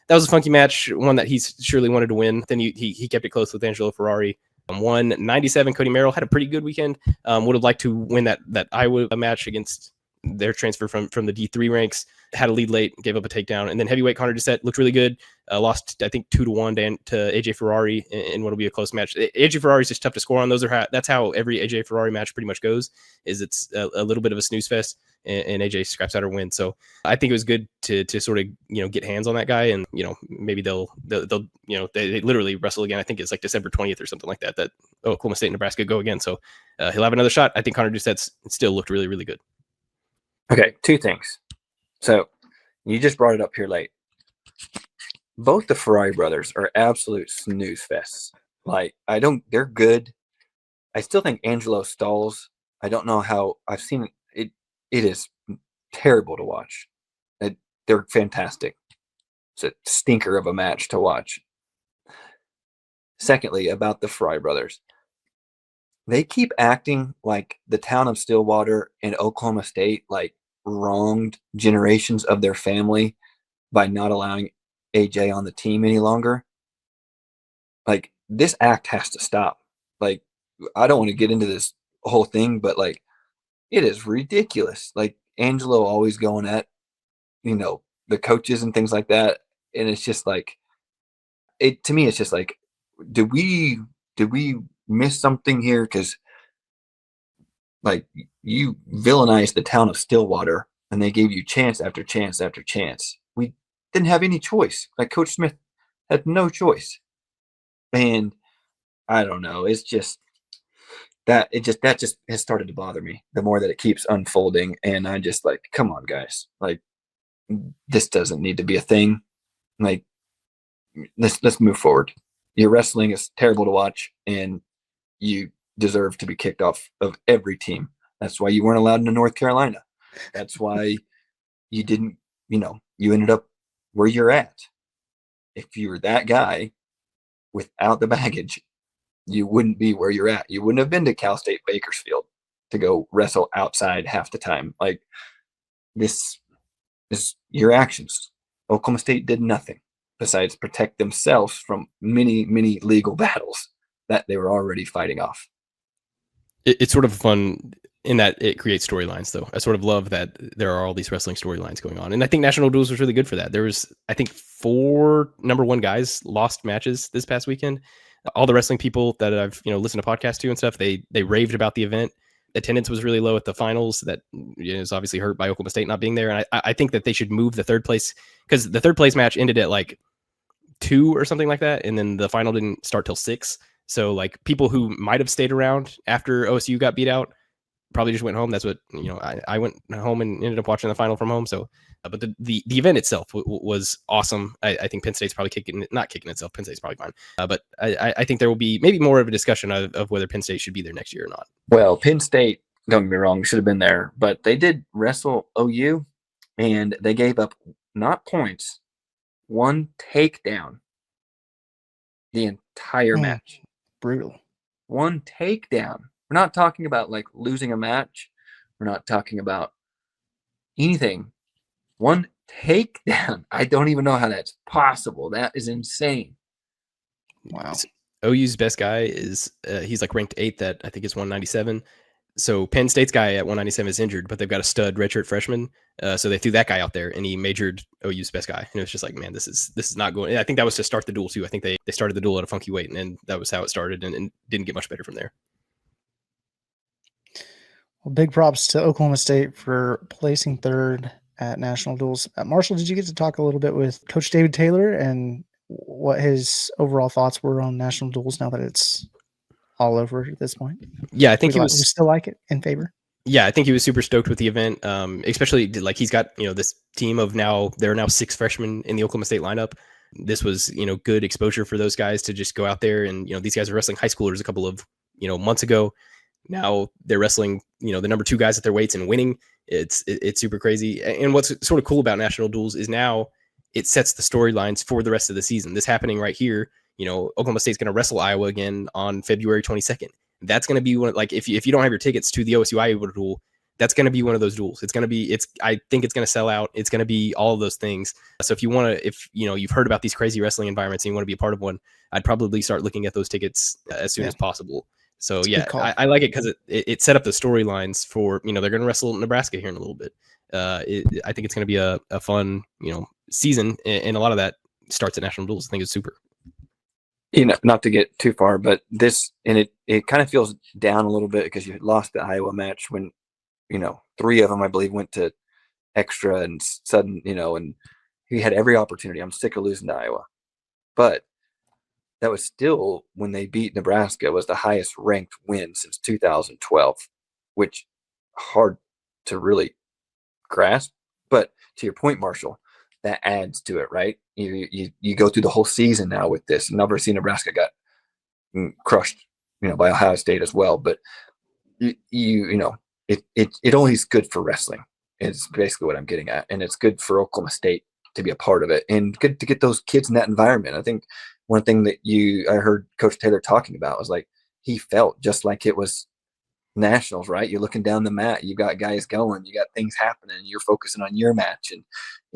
that was a funky match, one that he surely wanted to win. Then he kept it close with Angelo Ferrari. 197, Cody Merrill had a pretty good weekend. Would have liked to win that Iowa match against their transfer from the D3 ranks. Had a lead late, gave up a takedown. And then heavyweight Connor Doucette looked really good. Lost, I think, 2-1 to AJ Ferrari in what will be a close match. AJ Ferrari is just tough to score on. That's how every AJ Ferrari match pretty much goes, is it's a little bit of a snooze fest, and AJ scraps out her win. So I think it was good to sort of, get hands on that guy, and, maybe they'll they literally wrestle again. I think it's like December 20th or something like that Oklahoma State and Nebraska go again. So he'll have another shot. I think Connor Doucette still looked really, really good. Okay, 2 things. So, You just brought it up here late. Both the Ferrari brothers are absolute snooze fests. Like, they're good. I still think Angelo stalls. I don't know how I've seen it. It is terrible to watch. They're fantastic. It's a stinker of a match to watch. Secondly, about the Fry brothers, they keep acting like the town of Stillwater and Oklahoma State like wronged generations of their family by not allowing AJ on the team any longer. Like, this act has to stop. Like, I don't want to get into this whole thing, but like, it is ridiculous. Like, Angelo always going at, the coaches and things like that. And it's just like, to me, it's just like, did we miss something here? Because like, you villainized the town of Stillwater and they gave you chance after chance after chance. We didn't have any choice. Like, Coach Smith had no choice. And I don't know. It's just that just has started to bother me the more that it keeps unfolding. And I just like, come on, guys. Like, this doesn't need to be a thing. Like, let's move forward. Your wrestling is terrible to watch, and you deserve to be kicked off of every team. That's why you weren't allowed into North Carolina. That's why you didn't, you ended up where you're at. If you were that guy without the baggage, you wouldn't be where you're at. You wouldn't have been to Cal State Bakersfield to go wrestle outside half the time. Like, this is your actions. Oklahoma State did nothing besides protect themselves from many, many legal battles that they were already fighting off. It's sort of fun in that it creates storylines, though. I sort of love that there are all these wrestling storylines going on. And I think National Duels was really good for that. There was, I think, 4 number 1 guys lost matches this past weekend. All the wrestling people that I've listened to podcasts to and stuff, they raved about the event. Attendance was really low at the finals. That is obviously hurt by Oklahoma State not being there. And I think that they should move the third place, because the third place match ended at like 2 or something like that, and then the final didn't start till 6. So like, people who might have stayed around after OSU got beat out probably just went home. That's what I went home and ended up watching the final from home. So, but the event itself was awesome. I think Penn State's probably not kicking itself. Penn State's probably fine. But I think there will be maybe more of a discussion of whether Penn State should be there next year or not. Well, Penn State, don't get me wrong, should have been there, but they did wrestle OU, and they gave up not points, 1 takedown the entire match. Brutal. 1 takedown. We're not talking about like losing a match. We're not talking about anything. 1 takedown. I don't even know how that's possible. That is insane. Wow. OU's best guy is he's like ranked 8th at, I think it's 197. So Penn State's guy at 197 is injured, but they've got a stud redshirt freshman. So they threw that guy out there, and he majored OU's best guy. And it was just like, man, this is not going. And I think that was to start the duel too. I think they started the duel at a funky weight, and that was how it started, and didn't get much better from there. Well, big props to Oklahoma State for placing 3rd at National Duels. Marshall, did you get to talk a little bit with Coach David Taylor and what his overall thoughts were on National Duels now that it's all over at this point? Yeah, I think we still like it, in favor. Yeah, I think he was super stoked with the event, especially like he's got this team of there are now 6 freshmen in the Oklahoma State lineup. This was good exposure for those guys to just go out there, and these guys are wrestling high schoolers a couple of months ago. Now they're wrestling the number 2 guys at their weights and winning. It's super crazy. And what's sort of cool about National Duels is now it sets the storylines for the rest of the season. This happening right here. Oklahoma State's going to wrestle Iowa again on February 22nd. That's going to be one, like, if you don't have your tickets to the OSU Iowa duel, that's going to be one of those duels. I think it's going to sell out. It's going to be all of those things. So if you want to, you've heard about these crazy wrestling environments and you want to be a part of one, I'd probably start looking at those tickets as soon as possible. So yeah, I like it because it set up the storylines for, they're going to wrestle Nebraska here in a little bit. I think it's going to be a fun, season, and a lot of that starts at National Duels. I think it's super. Not to get too far, but this, and it kind of feels down a little bit because you lost the Iowa match when, 3 of them, I believe, went to extra and sudden, and he had every opportunity. I'm sick of losing to Iowa. But that was still, when they beat Nebraska, was the highest ranked win since 2012, which hard to really grasp. But to your point, Marshall, that adds to it, right? You go through the whole season now with this. And obviously Nebraska got crushed, by Ohio State as well. But it only is good for wrestling. Is basically what I'm getting at, and it's good for Oklahoma State to be a part of it, and good to get those kids in that environment. I think one thing that I heard Coach Taylor talking about was like he felt just like it was nationals, right? You're looking down the mat, you got guys going, you got things happening, you're focusing on your match,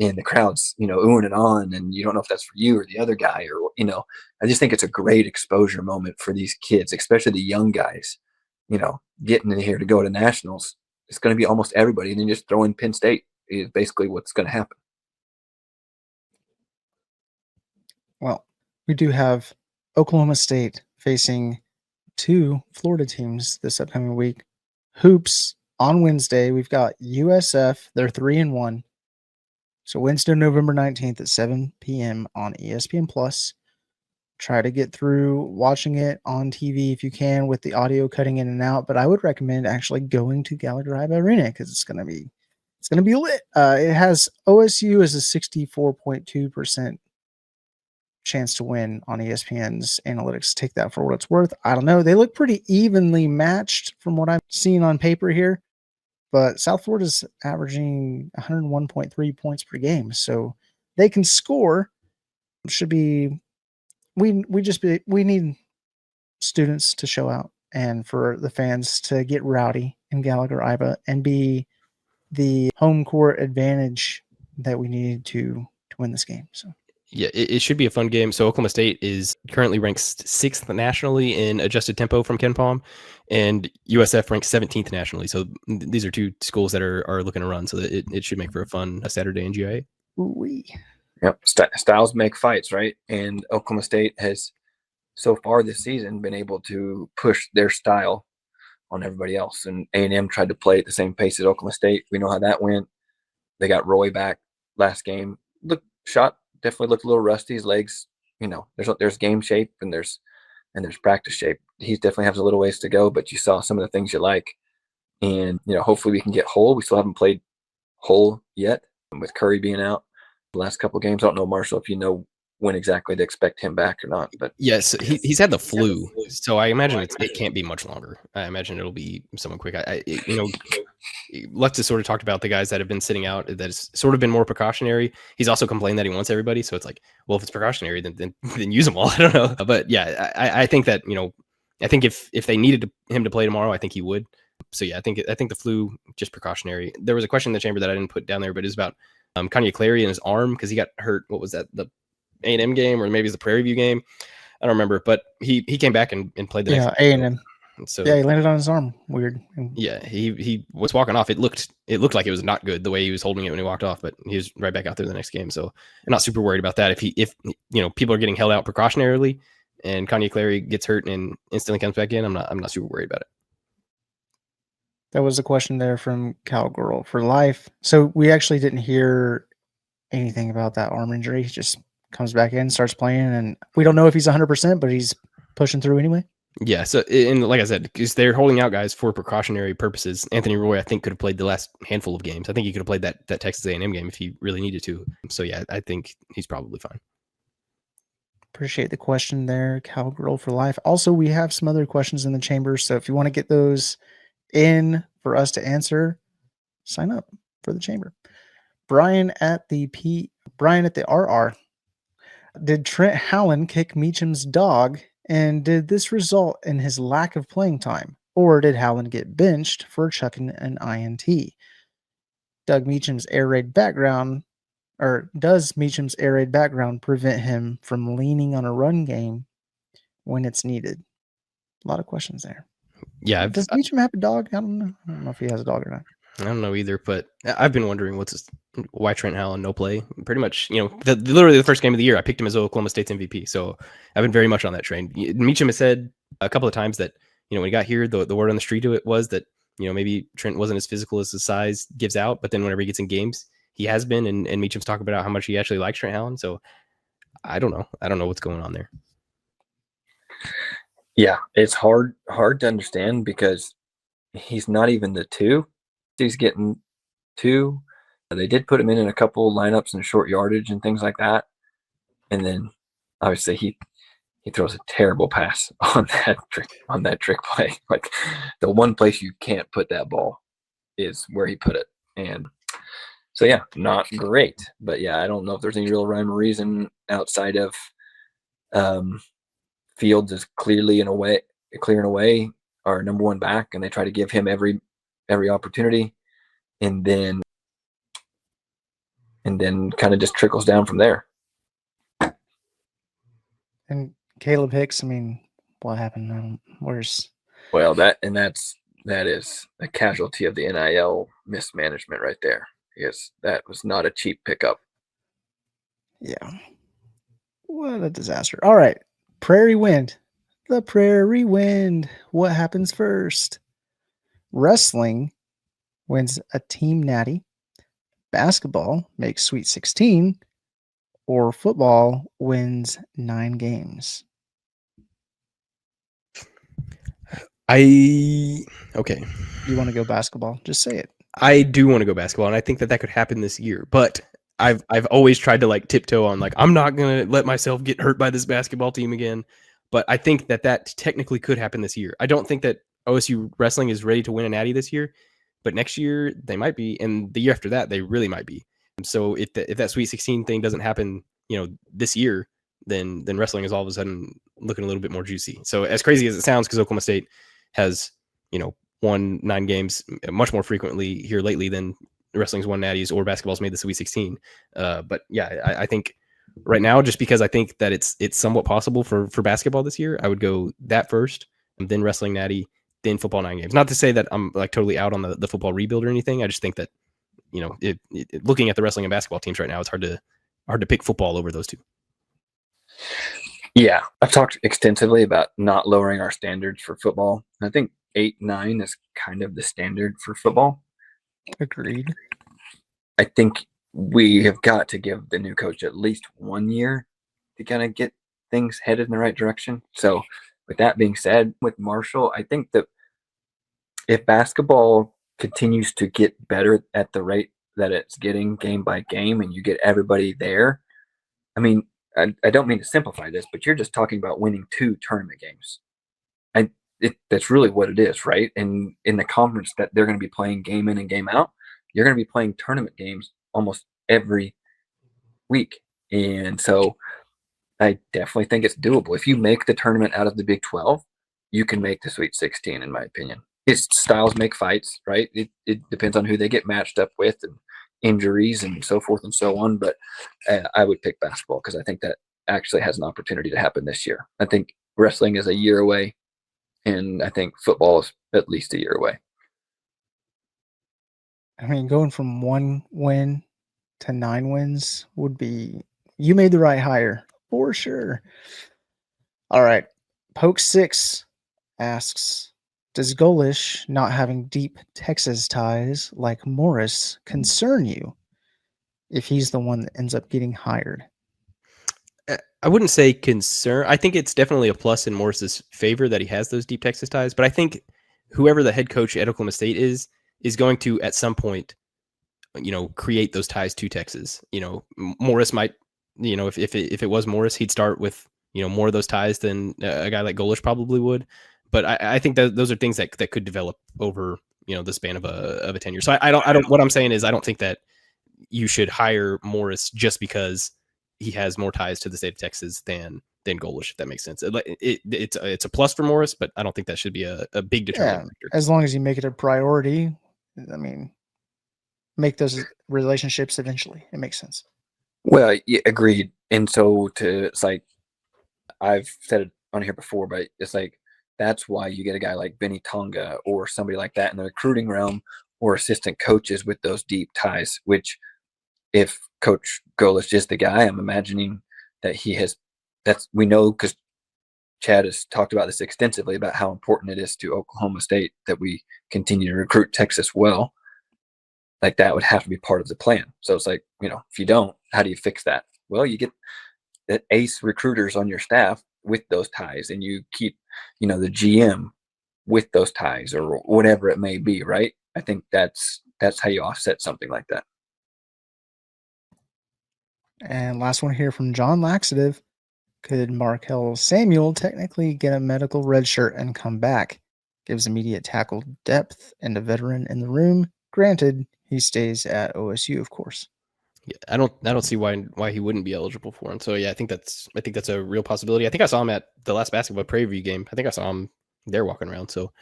and the crowd's oohing and on, and you don't know if that's for you or the other guy, or I just think it's a great exposure moment for these kids, especially the young guys. Getting in here to go to nationals, it's going to be almost everybody, and then just throw in Penn State is basically what's going to happen. Well, we do have Oklahoma State facing 2 Florida teams this upcoming week. Hoops on Wednesday. We've got USF. They're 3-1. So Wednesday, November 19th at 7 p.m. on ESPN Plus. Try to get through watching it on TV if you can with the audio cutting in and out. But I would recommend actually going to Gilsleider Arena because it's gonna be lit. It has OSU as a 64.2% chance to win on ESPN's analytics. Take that for what it's worth. I don't know. They look pretty evenly matched from what I'm seeing on paper here, but South Florida's averaging 101.3 points per game, so they can score. Should be. We need students to show out and for the fans to get rowdy in Gallagher-Iba and be the home court advantage that we need to win this game. So yeah, it should be a fun game. So Oklahoma State is currently ranked 6th nationally in adjusted tempo from Ken Palm, and USF ranks 17th nationally. So these are 2 schools that are looking to run. So that it should make for a Saturday in GIA. Ooh-wee. Yep, styles make fights, right? And Oklahoma State has so far this season been able to push their style on everybody else. And A&M tried to play at the same pace as Oklahoma State. We know how that went. They got Roy back last game. Definitely looked a little rusty. His legs, there's game shape and there's practice shape. He definitely has a little ways to go, but you saw some of the things you like. And, hopefully we can get whole. We still haven't played whole yet with Curry being out the last couple of games. I don't know, Marshall, if you know when exactly to expect him back or not. But yes, he's had the flu, so I imagine it can't be much longer. I imagine it'll be someone quick. Lex has sort of talked about the guys that have been sitting out. That's sort of been more precautionary. He's also complained that he wants everybody, so it's like, well, if it's precautionary, then use them all. I don't know, but yeah, I think that I think if they needed him to play tomorrow, I think he would. So yeah, I think the flu just precautionary. There was a question in the chamber that I didn't put down there, but it's about Kanye Clary and his arm because he got hurt. What was that? The A&M game, or maybe it's the Prairie View game. I don't remember, but he came back and played the next game. A&M. So yeah, he landed on his arm. Weird. Yeah, he was walking off. It looked like it was not good the way he was holding it when he walked off, but he was right back out there the next game. So I'm not super worried about that. If people are getting held out precautionarily and Kanye Clary gets hurt and instantly comes back in, I'm not super worried about it. That was a question there from Cowgirl for Life. So we actually didn't hear anything about that arm injury. He just comes back in, starts playing, and we don't know if he's 100%, but he's pushing through anyway. Yeah, so and like I said, because they're holding out guys for precautionary purposes. Anthony Roy, I think, could have played the last handful of games. I think he could have played that Texas A&M game if he really needed to. So yeah, I think he's probably fine. Appreciate the question there, Cowgirl for Life. Also, we have some other questions in the chamber, so if you want to get those in for us to answer, sign up for the chamber. Brian at the RR. Did Trent Howland kick Meacham's dog, and did this result in his lack of playing time, or did Howland get benched for chucking an INT? Doug Meacham's air raid background, or does Meacham's air raid background prevent him from leaning on a run game when it's needed? A lot of questions there. Yeah. Does Meacham have a dog? I don't know. I don't know if he has a dog or not. I don't know either, but I've been wondering why Trent Howland no play. Pretty much, literally the first game of the year, I picked him as Oklahoma State's MVP. So I've been very much on that train. Meacham has said a couple of times that, when he got here, the word on the street to it was that, maybe Trent wasn't as physical as his size gives out, but then whenever he gets in games, he has been, and Meacham's talking about how much he actually likes Trent Howland. So I don't know. I don't know what's going on there. Yeah, it's hard to understand because he's not even the 2. He's getting 2. They did put him in a couple lineups and short yardage and things like that. And then obviously he throws a terrible pass on that trick play. Like the one place you can't put that ball is where he put it. And so yeah, not great. But yeah, I don't know if there's any real rhyme or reason outside of Fields is clearing away our number one back, and they try to give him every opportunity, and then kind of just trickles down from there. And Caleb Hicks, I mean, what happened? Well, that is a casualty of the NIL mismanagement right there. Yes, that was not a cheap pickup. Yeah. What a disaster. All right. Prairie Wind. The Prairie Wind. What happens first? Wrestling wins a team natty. Basketball makes Sweet 16. Or football wins 9 games. Okay. You want to go basketball? Just say it. I do want to go basketball, and I think that could happen this year. But I've always tried to like tiptoe on like I'm not gonna let myself get hurt by this basketball team again. But I think that technically could happen this year. I don't think that OSU wrestling is ready to win a natty this year, but next year they might be, and the year after that they really might be. So if that Sweet 16 thing doesn't happen, this year, then wrestling is all of a sudden looking a little bit more juicy. So as crazy as it sounds, because Oklahoma State has won 9 games much more frequently here lately than wrestling's won natties or basketball's made the Sweet 16. But yeah, I think right now, just because I think that it's somewhat possible for basketball this year, I would go that first, and then wrestling natty, then football 9 games. Not to say that I'm like totally out on the football rebuild or anything. I just think that looking at the wrestling and basketball teams right now, it's hard to pick football over those two. Yeah, I've talked extensively about not lowering our standards for football. I think 8-9 is kind of the standard for football. Agreed. I think we have got to give the new coach at least 1 year to kind of get things headed in the right direction. So with that being said, with Marshall, I think that if basketball continues to get better at the rate that it's getting game by game and you get everybody there, I mean, I don't mean to simplify this, but you're just talking about winning 2 tournament games. That's really what it is, right? And in the conference that they're going to be playing game in and game out, you're going to be playing tournament games almost every week. And so I definitely think it's doable. If you make the tournament out of the Big 12, you can make the Sweet 16, in my opinion. It's styles make fights, right? It depends on who they get matched up with and injuries and so forth and so on. But I would pick basketball because I think that actually has an opportunity to happen this year. I think wrestling is a year away, and I think football is at least a year away. I mean, going from 1 win to 9 wins would be, you made the right hire for sure. All right. Poke 6 asks, does Golish not having deep Texas ties like Morris concern you if he's the one that ends up getting hired? I wouldn't say concern. I think it's definitely a plus in Morris's favor that he has those deep Texas ties. But I think whoever the head coach at Oklahoma State is going to at some point, create those ties to Texas. Morris might, if it was Morris, he'd start with more of those ties than a guy like Golish probably would. But I think that those are things that could develop over the span of a tenure. So I don't. What I'm saying is I don't think that you should hire Morris just because he has more ties to the state of Texas than Golish, if that makes sense. It's a plus for Morris, but I don't think that should be a big determinant factor. As long as you make it a priority, I mean, make those relationships eventually. It makes sense. Well, yeah, agreed. And so it's like I've said it on here before, but it's like that's why you get a guy like Benny Tonga or somebody like that in the recruiting realm, or assistant coaches with those deep ties, which if Coach Golish is the guy, I'm imagining that he has, we know because Chad has talked about this extensively about how important it is to Oklahoma State that we continue to recruit Texas well. Like that would have to be part of the plan. So it's like, if you don't, how do you fix that? Well, you get the ace recruiters on your staff with those ties, and you keep, the GM with those ties or whatever it may be, right? I think that's how you offset something like that. And last one here from John Laxative. Could Markel Samuel technically get a medical red shirt and come back? Gives immediate tackle depth and a veteran in the room. Granted, he stays at OSU, of course. Yeah, I don't see why he wouldn't be eligible for him. So yeah, I think that's a real possibility. I think I saw him at the last basketball preview game. I think I saw him there walking around. So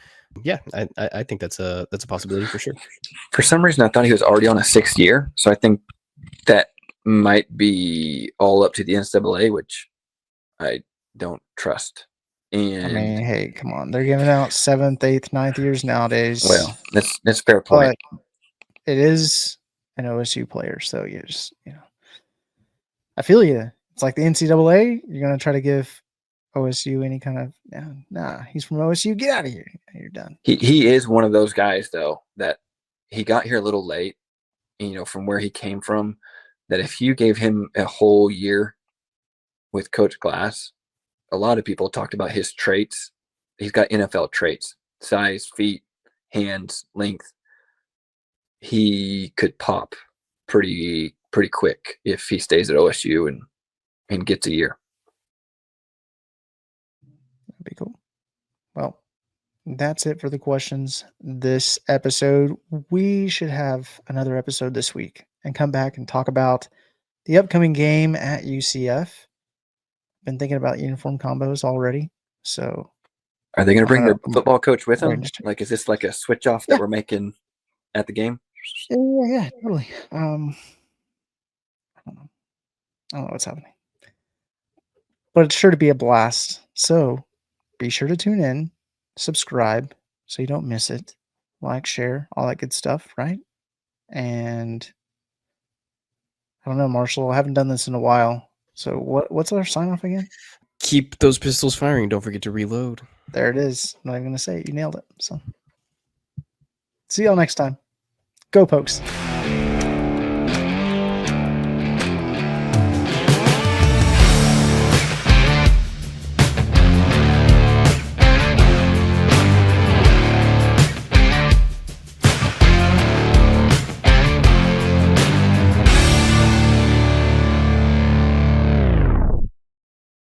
yeah, I think that's a possibility for sure. For some reason, I thought he was already on a 6th year, so I think that might be all up to the NCAA, which I don't trust. And I mean, hey, come on. They're giving out 7th, 8th, 9th years nowadays. Well, that's a fair point. But it is an OSU player, so you just, I feel you. It's like the NCAA. You're going to try to give OSU any kind of, nah, he's from OSU. Get out of here. You're done. He is one of those guys, though, that he got here a little late, from where he came from, that if you gave him a whole year with Coach Glass, a lot of people talked about his traits. He's got NFL traits: size, feet, hands, length. He could pop pretty quick if he stays at OSU and gets a year. That'd be cool. Well, that's it for the questions this episode. We should have another episode this week and come back and talk about the upcoming game at UCF. Been thinking about uniform combos already. So are they going to bring their football coach with them? Like, is this like a switch off that we're making at the game? Yeah, totally. I don't know what's happening, but it's sure to be a blast. So be sure to tune in, subscribe so you don't miss it, like, share, all that good stuff, right? And I don't know, Marshall, I haven't done this in a while. So what's our sign off again? Keep those pistols firing. Don't forget to reload. There it is. I'm not even going to say it. You nailed it. So see y'all next time. Go Pokes.